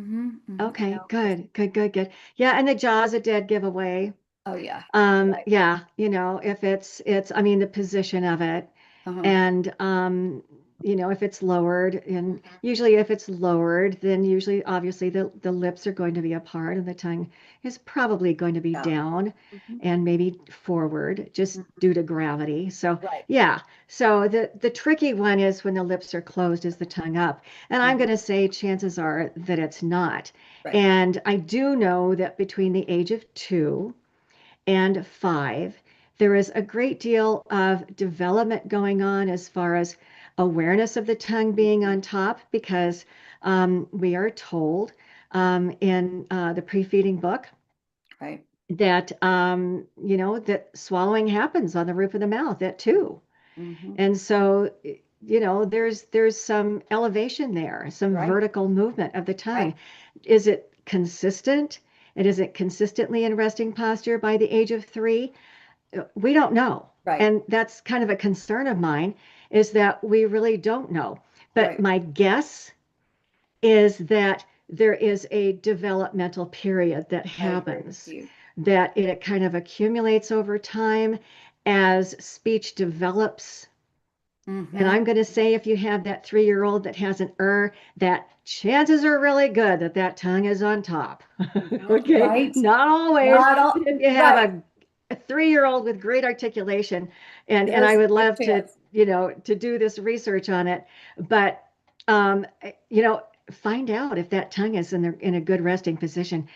Okay. know. Good. Good, good, good. Yeah, and the jaw's a dead giveaway. Oh yeah, right. Yeah, if it's I mean the position of it. Uh-huh. And if it's lowered, and Mhm. usually if it's lowered, then usually obviously the lips are going to be apart and the tongue is probably going to be Yeah. down Mhm. and maybe forward just Mhm. due to gravity. So Right. yeah, so the tricky one is when the lips are closed, is the tongue up? And I'm Mhm. going to say chances are that it's not. Right. And I do know that between the age of 2 and 5, there is a great deal of development going on as far as awareness of the tongue being Mhm. on top, because we are told in the pre-feeding book Right. that that swallowing happens on the roof of the mouth at 2. Mhm. And so there's some elevation there, some Right. vertical movement of the Right. tongue. Is it consistent? And is it consistently in resting posture by the age of 3? We don't know. Right. And that's kind of a concern of mine, is that we really don't know. But Right. my guess is that there is a developmental period that I agree with happens, you. that it kind of accumulates over time as speech develops And Mm-hmm. I'm going to say if you have that 3-year-old that has an that chances are really good that that tongue is on top. Okay, Right. not always, Not but all if you have right. a 3-year-old with great articulation, and I There's would good love to, chance. to do this research on it, but um, find out if that tongue is in a good resting position.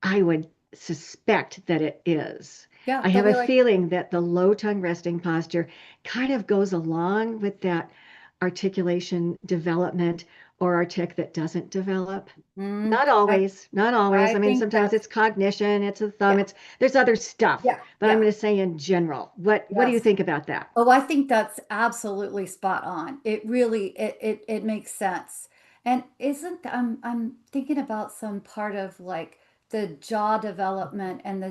I would suspect that it is. Yeah, I they'll have be a like, feeling that the low tongue resting posture kind of goes along with that articulation development or artic that doesn't develop. mm, Not I always, not always. I I mean, think sometimes that's it's cognition, it's a thumb, yeah, there's other stuff, yeah, but I'm yeah. going to say in general. What do you Yes. think about that? Oh, I think that's absolutely spot on. It really it makes sense. And isn't I'm thinking about some part of like the jaw development and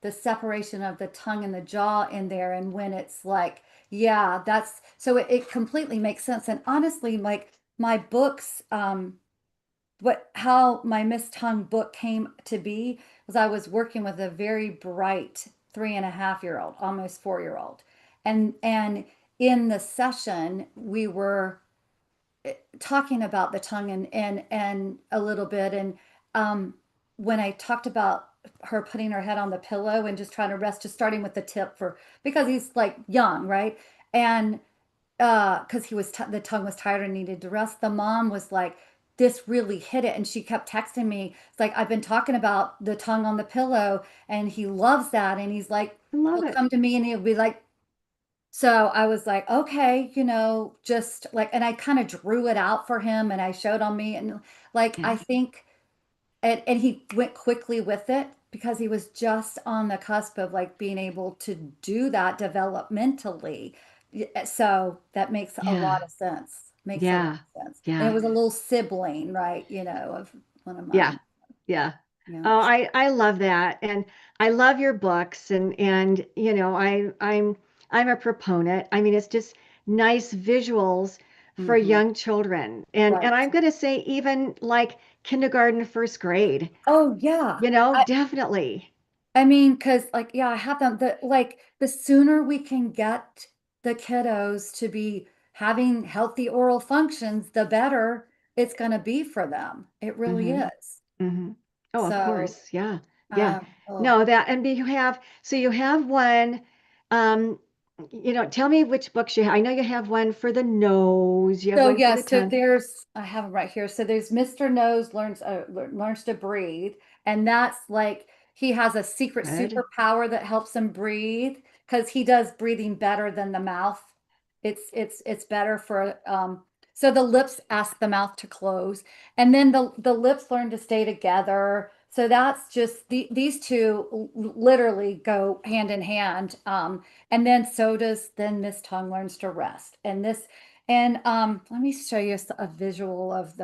the separation of the tongue and the jaw in there and when it's like, yeah, that's so it completely makes sense. And honestly, like my books, what how my Miss Tongue book came to be was I was working with a very bright 3.5 year old, almost 4 year old. And in the session, we were talking about the tongue and a little bit. And um, when I talked about her putting her head on the pillow and just trying to rest, just starting with the tip for because he's like young, right? And because the tongue was tired and needed to rest. The mom was like, "This really hit it," and she kept texting me. It's like I've been talking about the tongue on the pillow, and he loves that. And he's like, I love he'll it. come to me and he'll be like, so I was like, okay, just like, and I kind of drew it out for him and I showed on me. And like, Yeah. I think, and he went quickly with it because he was just on the cusp of like being able to do that developmentally. So that makes a Yeah. lot of sense. Makes a lot Yeah. of sense. And it Yeah. was a little sibling, right? Of one of Yeah. mine. Yeah. Yeah. Oh, I love that. And I love your books and I'm a proponent. I mean, it's just nice visuals for Hmm. young children. And Right. I'm going to say even like kindergarten, first grade, Oh, yeah. definitely. I mean, because like, yeah, I have them. The sooner we can get the kiddos to be having healthy oral functions, the better it's going to be for them. It really Hmm. is. Hmm. Oh, of So, course. Yeah. Yeah. oh, No, that and you have one tell me which books you have. I know you have one for the nose, you have so one for yeah, the so tongue. there's I have it right here. So there's Mr. Nose learns to breathe, and that's like he has a secret Good. superpower that helps him breathe because he does breathing better than the mouth. It's better for so the lips ask the mouth to close, and then the lips learn to stay together. So that's just these two literally go hand in hand. And then so does then Miss Tongue learns to rest, and this and let me show you a visual of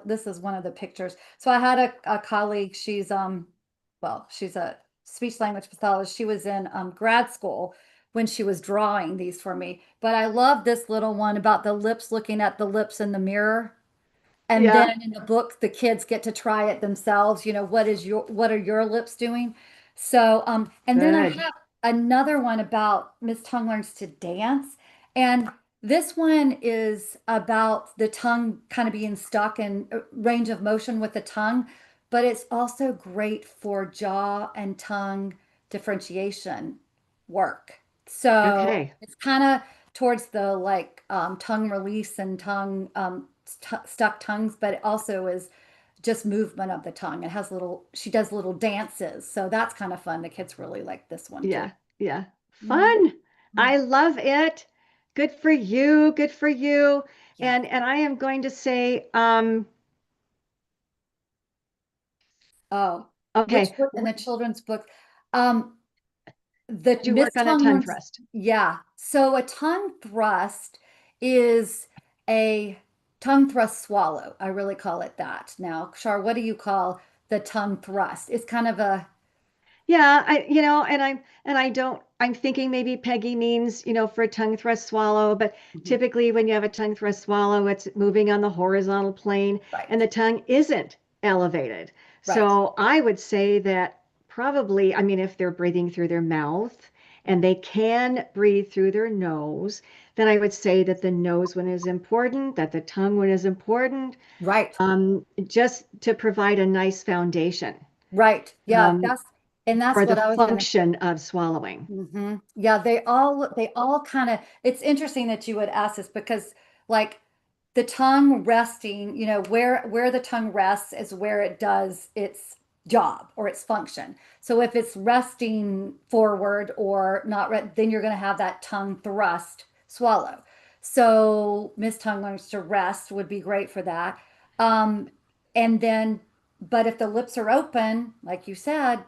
this is one of the pictures. So I had a colleague, she's a speech language pathologist. She was in grad school when she was drawing these for me. But I love this little one about the lips looking at the lips in the mirror. And then Yeah. in the book, the kids get to try it themselves. What are your lips doing? So, and then I Good. have another one about Miss Tongue Learns to Dance. And this one is about the tongue kind of being stuck in range of motion with the tongue, but it's also great for jaw and tongue differentiation work. So Okay. it's kind of towards the like tongue release and tongue stuck tongues, but it also is just movement of the tongue. She does little dances. So that's kind of fun. The kids really like this one too. Yeah. Yeah. Yeah. Fun. Yeah. I love it. Good for you. Good for you. Yeah. And I am going to say, Oh, which okay, book in the children's book? Um, the did you Miss work on a Tongue tongue learns, thrust? yeah. So a tongue thrust is a tongue thrust swallow. I really call it that. Now, Char, what do you call the tongue thrust? It's kind of a Yeah, I don't I'm thinking maybe Peggy means, for a tongue thrust swallow, but Mhm. typically when you have a tongue thrust swallow, it's moving on the horizontal plane and Right, the tongue isn't elevated. right. So I would say that probably, I mean, if they're breathing through their mouth and they can breathe through their nose, then I would say that the nose one is important, that the tongue one is important, Right. just to provide a nice foundation Right. Yeah, um, that's for the what I was going to say. function of swallowing. Yeah, they all kind of, it's interesting that you would ask this because like the tongue resting, where the tongue rests is where it does its job or its function. So if it's resting forward or not, then you're going to have that tongue thrust swallow. So Miss Tongue Learns to Rest would be great for that. Um, and then, but if the lips are open, like you said,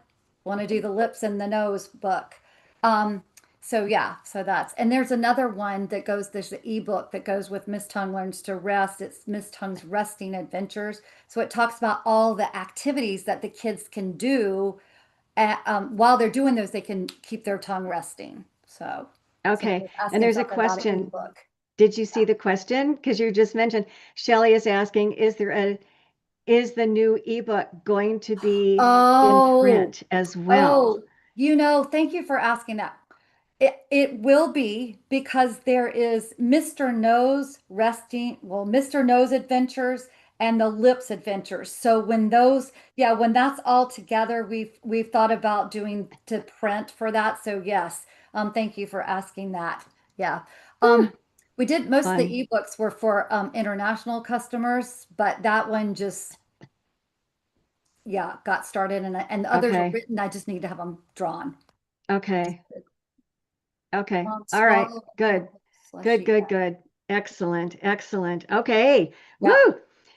want to do the lips and the nose book. Um, so yeah, so and there's another one that goes, there's the ebook that goes with Miss Tongue Learns to Rest. It's Miss Tongue's Resting Adventures. So it talks about all the activities that the kids can do while they're doing those, they can keep their tongue resting. So Okay. you're And asking there's a something about an question. ebook. Did you Yeah. see the question? Because you just mentioned Shelley is asking, is the new ebook going to be in Oh, print as well? oh, thank you for asking that. It will be because there is Mr. Nose resting, well, Mr. Nose Adventures and the Lips Adventures. So when that's all together, we've thought about doing to print for that. So yes, thank you for asking that. Yeah. Whew, Um, we did most of the fun. ebooks were for international customers, but that one just yeah got started and the others are Okay. written. I just need to have them drawn. Okay. Okay. All right. Swallow Good. Good, slushy. good, good. Excellent. Excellent. Okay. Woo.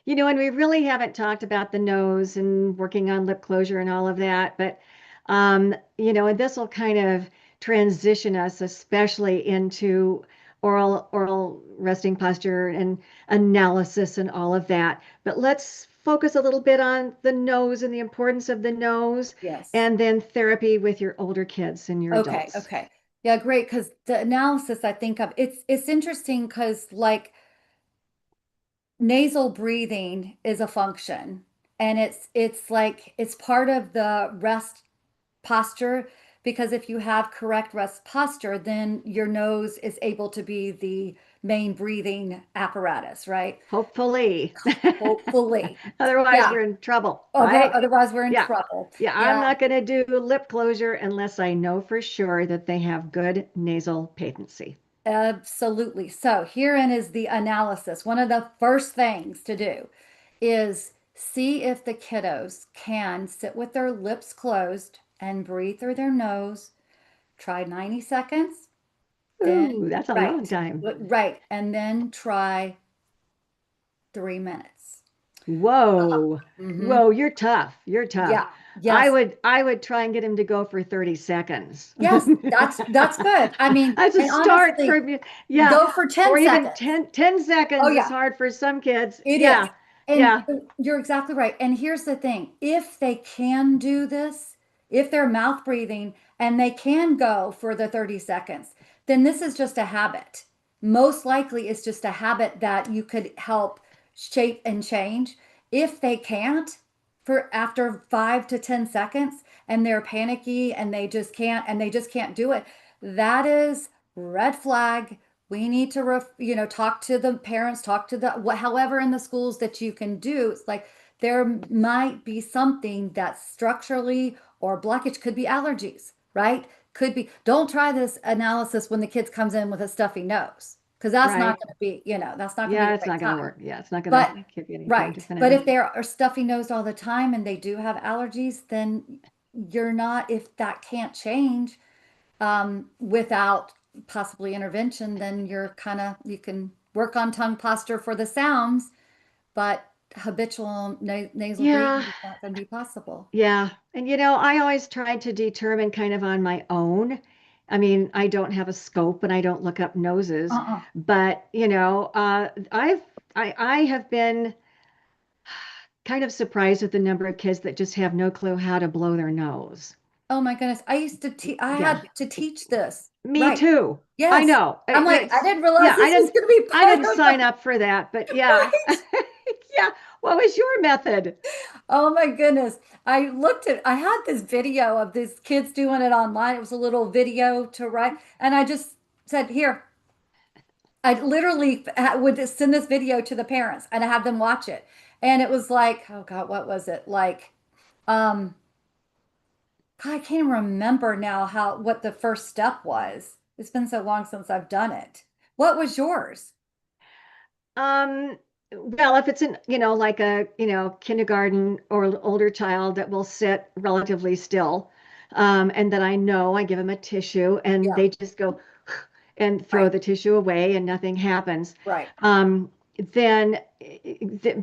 Yeah. And we really haven't talked about the nose and working on lip closure and all of that, but and this will kind of transition us especially into oral resting posture and analysis and all of that. But let's focus a little bit on the nose and the importance of the nose Yes. and then therapy with your older kids and your Okay. adults. Okay. Yeah, great. Because the analysis I think of, it's interesting because like nasal breathing is a function and it's like it's part of the rest posture because if you have correct rest posture, then your nose is able to be the main breathing apparatus, right? Hopefully. Hopefully. Otherwise, Yeah. we're in trouble, right? Otherwise, we're in Yeah. trouble. Yeah, I'm Yeah. not going to do lip closure unless I know for sure that they have good nasal patency. Absolutely. So herein is the analysis. One of the first things to do is see if the kiddos can sit with their lips closed and breathe through their nose. Try 90 seconds, Ooh, then that's a long right, time. right, and then try 3 minutes. Whoa. Hmm. Whoa, you're tough. You're tough. Yeah. Yes. I would try and get him to go for 30 seconds. Yes. That's good. I mean, That's a and start for honestly, me. Yeah. go for 10 Or even seconds. 10 Oh seconds is yeah. hard for some kids. It is. Yeah. And Yeah. you're exactly right. And here's the thing, if they can do this, if they're mouth breathing and they can go for the 30 seconds, then this is just a habit. Most likely, it's just a habit that you could help shape and change. If they can't, for after 5 to 10 seconds and they're panicky and they just can't do it, that is red flag. We need to talk to the parents, talk to the however in the schools that you can do. It's like there might be something that's structurally or blockage, could be allergies, right? Could be. Don't try this analysis when the kids comes in with a stuffy nose because that's not Right. going to be, that's not going to be Yeah, the it's right not going to time. work. Yeah, it's not going to But give you anything right. But definitive. if they are stuffy nosed all the time and they do have allergies, then you're not, if that can't change, without possibly intervention, then you can work on tongue posture for the sounds, but habitual nasal Yeah. breathing is not going to be possible. Yeah. And I always try to determine kind of on my own. I mean, I don't have a scope and I don't look up noses, Uh-uh. but I have been kind of surprised with the number of kids that just have no clue how to blow their nose. Oh my goodness. I Yeah. had to teach this. Me Right. too. I Yes. know. I'm like, I It's didn't realize yeah, this was going to be I part didn't of sign the, up for that, but yeah. right? Yeah. What was your method? Oh my goodness. I had this video of these kids doing it online. It was a little video to write. And I just said, here, I literally would send this video to the parents and I have them watch it. And it was like, oh God, what was it? Like, um, God, I can't remember now what the first step was. It's been so long since I've done it. What was yours? Um, well, if it's like a, kindergarten or older child that will sit relatively still, and that I know I give them a tissue and Yeah, they just go and throw right, the tissue away and nothing happens. right. Um, then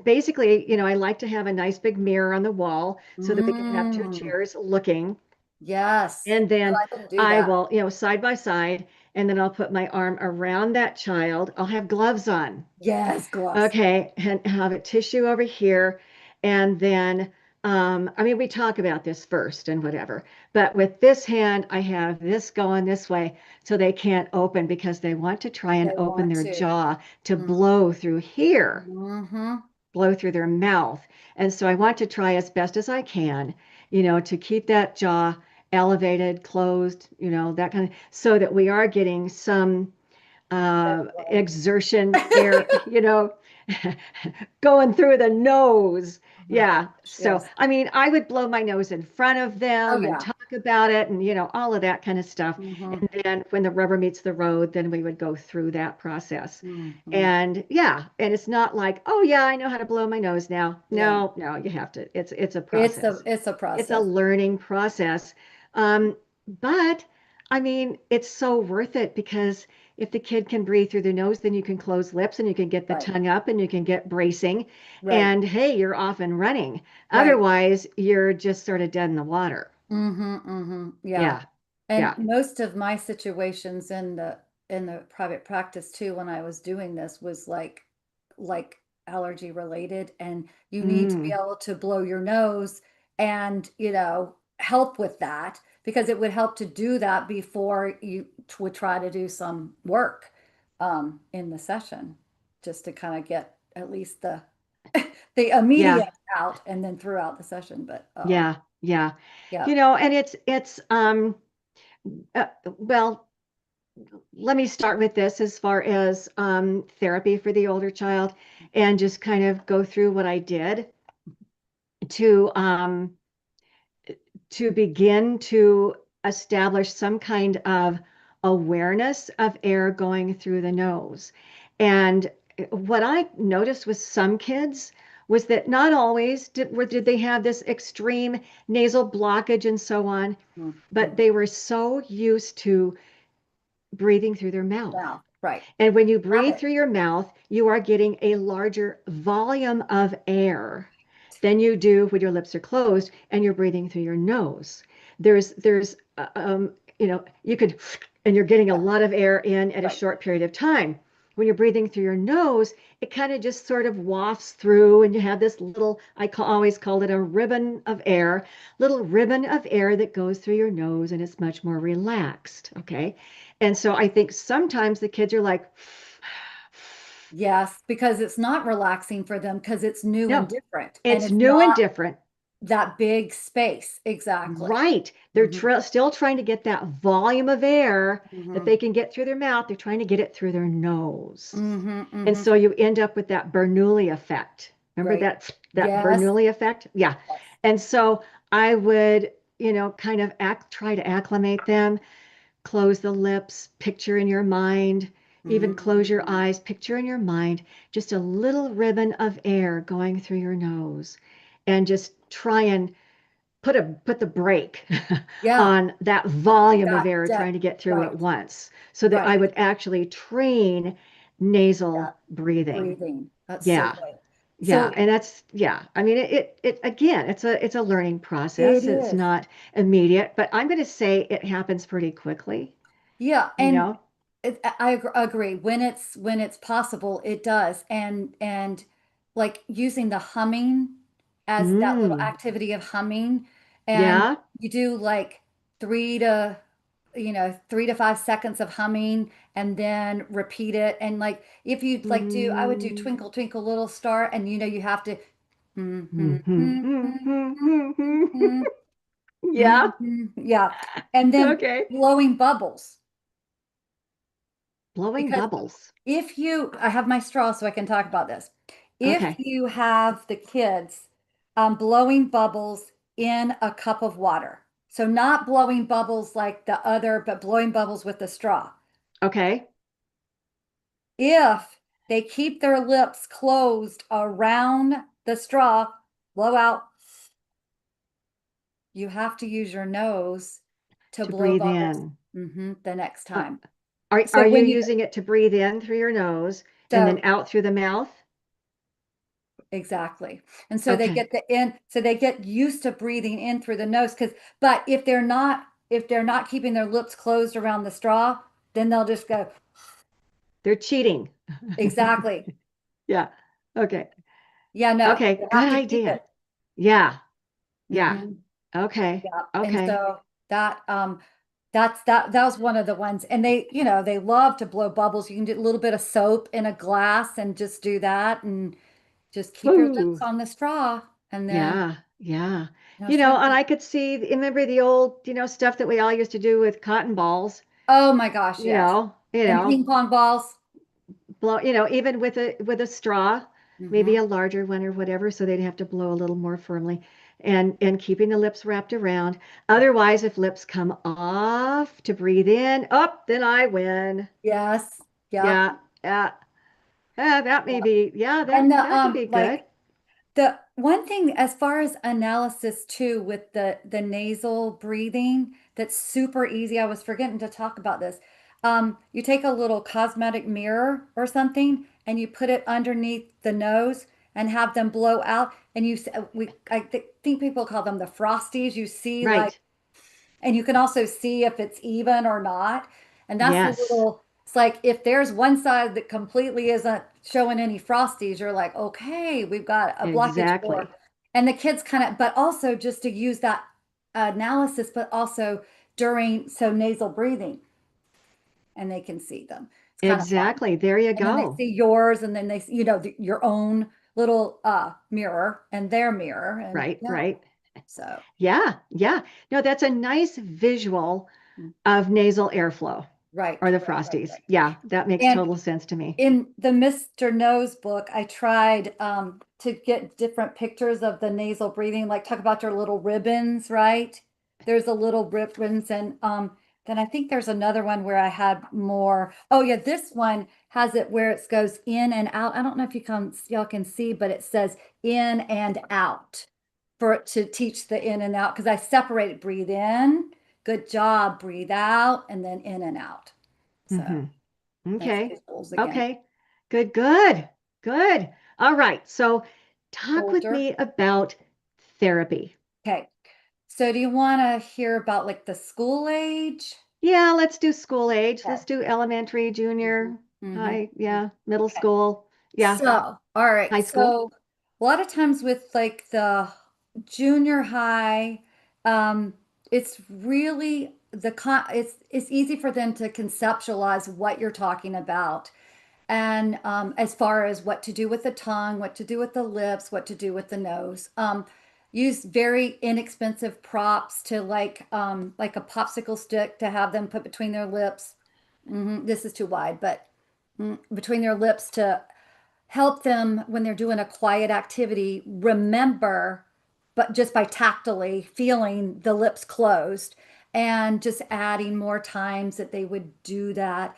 basically, I like to have a nice big mirror on the wall so that we can have two Mm, chairs looking. yes. And No, then I didn't do I that. will, side by side, and then I'll put my arm around that child. I'll have gloves on. Yes, gloves. Okay, and have a tissue over here. And then, I mean, we talk about this first and whatever, but with this hand, I have this going this way so they can't open because they want to try and They open want their to. jaw to Mm-hmm. blow through here, Mm-hmm. blow through their mouth. And so I want to try as best as I can, to keep that jaw elevated, closed, that kind of, so that we are getting some exertion, air, going through the nose. Oh my Yeah. gosh, So, yes. I mean, I would blow my nose in front of Oh them and yeah. talk about it and, all of that kind of stuff. Mm-hmm. And then when the rubber meets the road, then we would go through that process. Mm-hmm. And yeah, and it's not like, oh yeah, I know how to blow my nose now. Yeah. No, no, you have to. It's a process. It's a It's a process. learning process. Um, but I mean, it's so worth it because if the kid can breathe through their nose, then you can close lips and you can get the Right. tongue up and you can get bracing. Right. And hey, you're off and running. Right. Otherwise, you're just sort of dead in the water. Mm-hmm. Mm-hmm. Yeah. Yeah. And Yeah. most of my situations in the private practice too, when I was doing this was like allergy related, and you need to be Mm, able to blow your nose and, help with that because it would help to do that before you would try to do some work in the session, just to kind of get at least the yeah. immediate out and then throughout the session. But Yeah. Yeah. yeah. And it's well, let me start with this as far as therapy for the older child and just kind of go through what I did to begin to establish some kind of awareness of air going through the nose. And what I noticed with some kids was that not always did they have this extreme nasal blockage and so on, but Mhm. they were so used to breathing through their mouth. Mouth, right. And when you breathe Habit. through your mouth, you are getting a larger volume of air than you do when your lips are closed and you're breathing through your nose. There's, you could, and you're getting a Yeah, lot of air in at a right. short period of time. When you're breathing through your nose, it kind of just sort of wafts through, and you have this little, always called it a ribbon of air, little ribbon of air that goes through your nose, and it's much more relaxed. Okay. And so I think sometimes the kids are like, Yes, because it's not relaxing for them because it's new and no, different and it's it's new and not different. that big space. Exactly. Right. They're Hmm. still trying to get that volume of air that Hmm. they can get through their mouth. They're trying to get it through their nose. Hmm. And Hmm. so you end up with that Bernoulli effect. Remember Right. that Yes. Bernoulli effect? Yeah. Yes. And so I would, kind of try to acclimate them, close the lips, picture in your mind, even close your Hmm. eyes, picture in your mind just a little ribbon of air going through your nose and just try and put the brake Yeah. on that volume of That, air that, trying to get through right. at once so that I Right. would actually train nasal That breathing. breathing. That's so Yeah. good. Yeah, So and that's yeah. I mean, it again, it's a learning it process. It's is. not immediate, but I'm going to say it happens pretty quickly, Yeah, you and know? agree. When it's possible, it does. And like using the humming as that little Mm. activity of humming, and Yeah. you do like 3 to 5 seconds of humming, and then repeat it. And like if you like do, I would do Mm. Twinkle Twinkle Little Star, and you have to. Yeah. Yeah, and then Okay. blowing bubbles. Blowing Because bubbles. I have my straw so I can talk about this. If Okay. you have the kids blowing bubbles in a cup of water, so not blowing bubbles like the other, but blowing bubbles with the straw. Okay. If they keep their lips closed around the straw, blow out, you have to use your nose to To blow breathe bubbles in. the next Uh, time. are So you when you, using it to breathe in through your nose and then so out through the mouth? exactly. And so they Okay. get so they get used to breathing in through the nose but if they're not keeping their lips closed around the straw, then they'll just go, They're cheating. exactly. Yeah. Okay. Yeah, no, Okay. you Good have to keep idea. it. Yeah. Yeah. Hmm. Okay. Yeah. And Okay. so that was one of the ones. And they love to blow bubbles. You can do a little bit of soap in a glass and just do that and just keep your lips Woo. on the straw and then Yeah. Yeah. start And I could see, remember the old, stuff that we all used to do with cotton balls, oh my gosh, yes. you And know, ping pong balls. blow, even with a straw, maybe Hmm. a larger one or whatever, so they'd have to blow a little more firmly and keeping the lips wrapped around. Otherwise, if lips come off to breathe in, up, then I win. Yes. Yep. Yeah. Yeah. That may Yep. be, yeah, And that could be good. like the one thing as far as analysis too with the nasal breathing that's super easy. I was forgetting to talk about this. You take a little cosmetic mirror or something and you put it underneath the nose and have them blow out. And think people call them the frosties. You see like Right. and you can also see if it's even or not. And that's the Yes. little, it's like if there's one side that completely isn't showing any frosties, you're like, okay, we've got a blockage for. Exactly. And the kids kind of, but also just to use that analysis, but also so nasal breathing, and they can see them. It's kind of fun. Exactly. There you And then they go. see yours, and then your own little mirror and their mirror. And Right. yeah, Right. so Yeah. Yeah. No, that's a nice visual mm, of nasal airflow right, or the right, right, Frosties. right. Yeah, that makes And total sense to me. in the Mr. Nose book, I tried to get different pictures of the nasal breathing, like talk about your little ribbons, right? There's a little ribbons, and then I think there's another one where I had more. Oh yeah, this one has it where it goes in and out. I don't know if y'all can see, but it says in and out for it to teach the in and out because I separated breathe in, good job, breathe out, and then in and out. So Hmm. that's Okay. visuals again. Okay. Good, good, good. All right. So talk with Older. me about therapy. Okay. So do you want to hear about like the school age? Yeah, let's do school age. Okay. Let's do elementary, Hmm. junior, Hmm. high, yeah, middle Okay. school. Yeah, So, all right. high school. So a lot of times with like the junior high, um, it's really it's easy for them to conceptualize what you're talking about. And as far as what to do with the tongue, what to do with the lips, what to do with the nose. Use very inexpensive props to like a popsicle stick to have them put between their lips. This is too wide, but between their lips to help them when they're doing a quiet activity remember, but just by tactily feeling the lips closed and just adding more times that they would do that.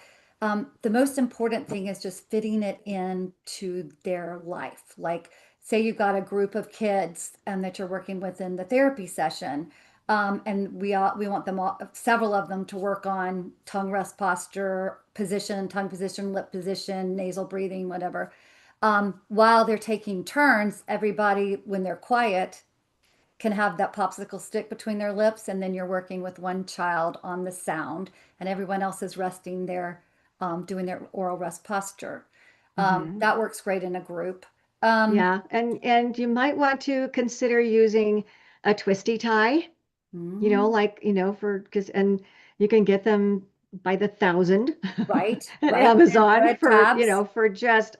The most important thing is just fitting it into their life. Like, say you've got a group of kids that you're working with in the therapy session, and we want them all, several of them, to work on tongue rest posture, position, tongue position, lip position, nasal breathing, whatever. While they're taking turns, everybody, when they're quiet, can have that popsicle stick between their lips, and then you're working with one child on the sound, and everyone else is resting there, doing their oral rest posture. Hmm. That works great in a group. Um, Yeah, and you might want to consider using a twisty tie, mm, for because and you can get them by the thousand right, at right. They're Amazon red tabs. for just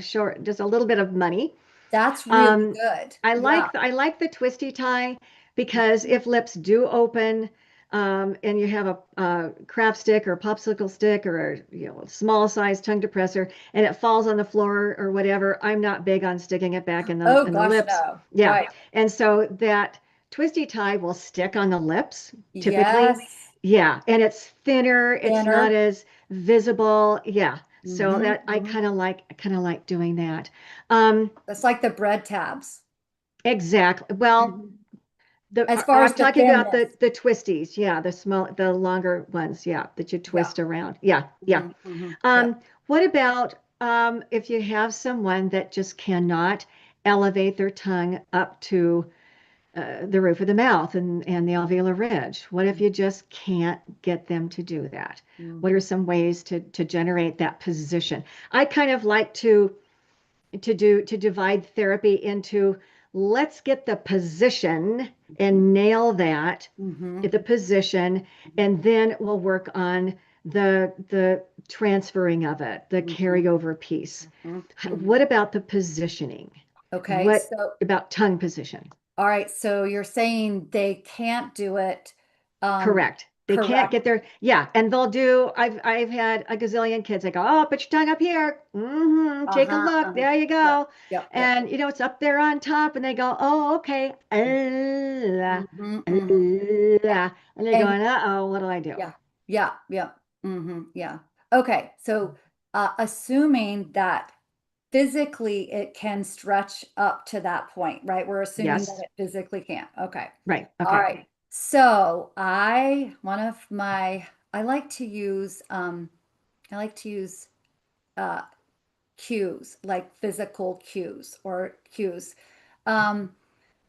short, just a little bit of money. That's really Um, good. I Yeah. like I like the twisty tie because if lips do open, and you have a craft stick or a popsicle stick or a small size tongue depressor, and it falls on the floor or whatever, I'm not big on sticking it back Oh in the gosh, lips. no. Yeah, Right. and so that twisty tie will stick on the lips typically. Yes. Yeah, and it's thinner. It's not Dinner. as visible. Yeah, so Hmm. that I Hmm. kind of like doing that. Um, That's like the bread tabs. exactly. Well, Mhm. As far as I'm the talking about thinness. the twisties. Yeah, the longer ones. Yeah, that you Yeah. twist around. Yeah, yeah. Hmm. Hmm. Yep. What about if you have someone that just cannot elevate their tongue up to the roof of the mouth and the alveolar ridge? What if you just can't get them to do that? What are Hmm. some ways to generate that position? I kind of like to divide therapy into, let's get the position and nail that, Hmm. get the position, and then we'll work on the transferring of it, the Hmm. carryover piece. Hmm. What Hmm. about the positioning? Okay. What So, about tongue position? all right. So you're saying they can't do it Correct. They can't correct. get their, yeah, and they'll do, I've had a gazillion kids. I go, oh, put your tongue up here. Take a Uh-huh. look. Uh-huh. There you Yep. go. Yep. Yep. And it's up there on top, and they go, oh, okay. Hmm. Hmm. And they're And going, uh-oh, what do I do? yeah. Yeah. Yeah. Hmm. Yeah. Okay. So, assuming that physically it can stretch up to that point, right? We're assuming that Yes. it physically can. Okay. Right. All Okay. right. So one of my, I like to use, I like to use uh, cues, like physical cues or cues. Um,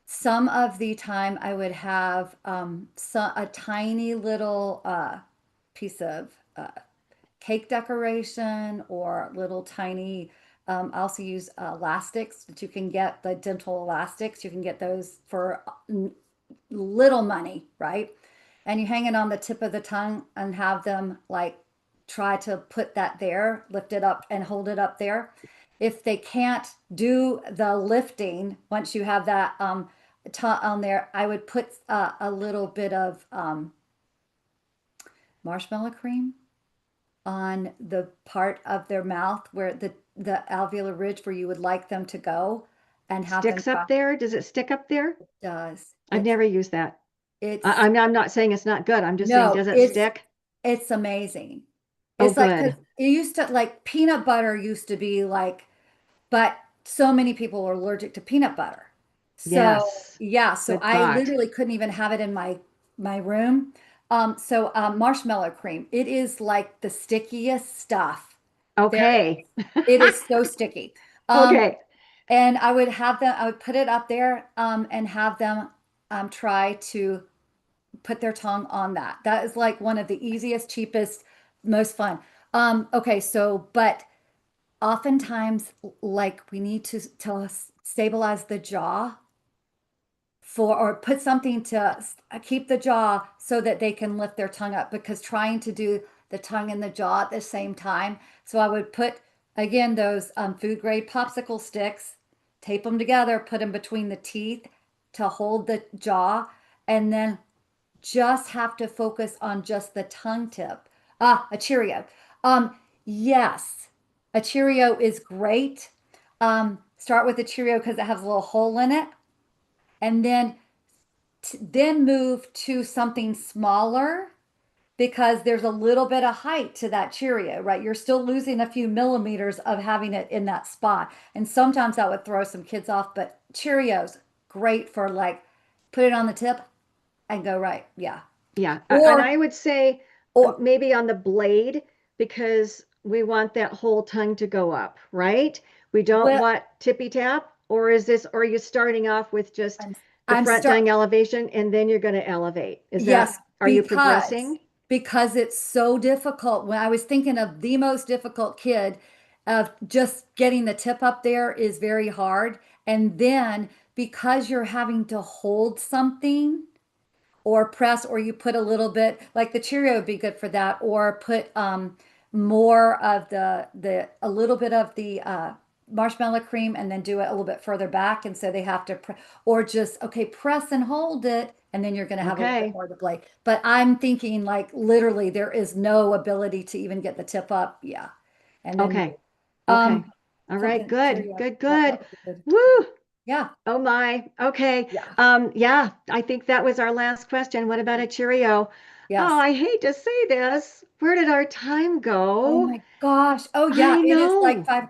some of the time I would have a tiny little piece of cake decoration or little tiny. I also use elastics that you can get, the dental elastics. You can get those for little money, right? And you hang it on the tip of the tongue and have them like try to put that there, lift it up and hold it up there. If they can't do the lifting, once you have that on there, I would put a little bit of marshmallow cream on the part of their mouth where the alveolar ridge where you would like them to go and have them Sticks try. up there? Does it stick up there? It does. I've never used that. It's I'm not saying it's not good. I'm just saying, no, does it stick? it's amazing. Oh, It's like because good. it used to like peanut butter used to be like, but so many people are allergic to peanut butter. So Yes. yeah, so Good I thought. literally couldn't even have it in my room. Marshmallow cream, it is like the stickiest stuff there Okay. is. It is so sticky. Um, Okay. and I would put it up there and have them try to put their tongue on that. That is like one of the easiest, cheapest, most fun. Okay, so but oftentimes like we need to stabilize the jaw for or put something to keep the jaw so that they can lift their tongue up because trying to do the tongue and the jaw at the same time. So I would put again those food grade popsicle sticks, tape them together, put them between the teeth to hold the jaw, and then just have to focus on just the tongue tip. Ah, a Cheerio. Yes, a Cheerio is great. Start with a Cheerio because it has a little hole in it, and then move to something smaller because there's a little bit of height to that Cheerio, right? You're still losing a few millimeters of having it in that spot, and sometimes that would throw some kids off. But Cheerios, great for like put it on the tip and go right, yeah. Yeah. And Or I would say or maybe on the blade because we want that whole tongue to go up, right? We don't well, want tippy tap, or is this, or are you starting off with just I'm the I'm front start tongue elevation and then you're going to elevate? Is yes, that, are you progressing? because it's so difficult. When I was thinking of the most difficult kid of just getting the tip up there is very hard. And then because you're having to hold something or press or you put a little bit like the Cheerio would be good for that or put more of the a little bit of the marshmallow cream and then do it a little bit further back. And so they have to, or just, okay, press and hold it. And then you're going to have a little bit Okay. more to play. But I'm thinking like literally there is no ability to even get the tip up. Yeah. And then, Okay. Okay. um, All right. something, Good. Cheerio. Good. Yep, that Good. was good. Woo. Yeah. Oh my. Okay. Yeah. Yeah, I think that was our last question. What about a Cheerio? Oh, Yes. I hate to say this. Where did our time Oh go? my gosh. Oh yeah. I It is like know. five.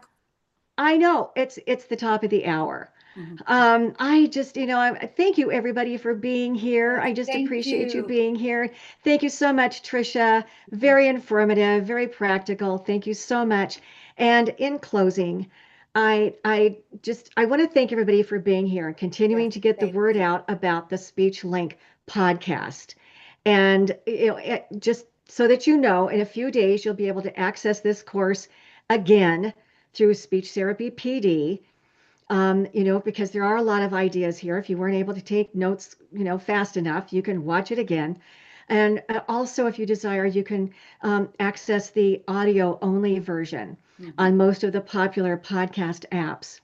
I know. It's the top of the hour. Mhm. I just, thank you everybody for being here. Yes. I just Thank appreciate you you. being here. Thank you so much, Tricia. Mhm. Very informative, very practical. Thank you so much. And in closing, I want to thank everybody for being here and Yes. continuing to get the Thank word you. out about the Speech Link podcast. And just so that you know, in a few days you'll be able to access this course again through Speech Therapy PD, because there are a lot of ideas here. If you weren't able to take notes, fast enough, you can watch it again. And also, if you desire, you can access the audio only version Mhm. on most of the popular podcast apps.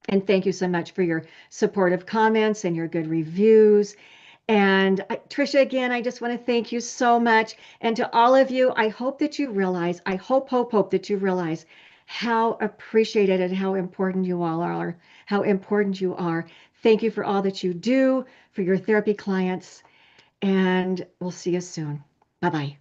And thank you so much for your supportive comments and your good reviews. And Tricia, again, I just want to thank you so much. And to all of you, I hope that you realize, I hope that you realize how appreciated and how important you all are, how important you are. Thank you for all that you do for your therapy clients. And we'll see you soon. Bye bye.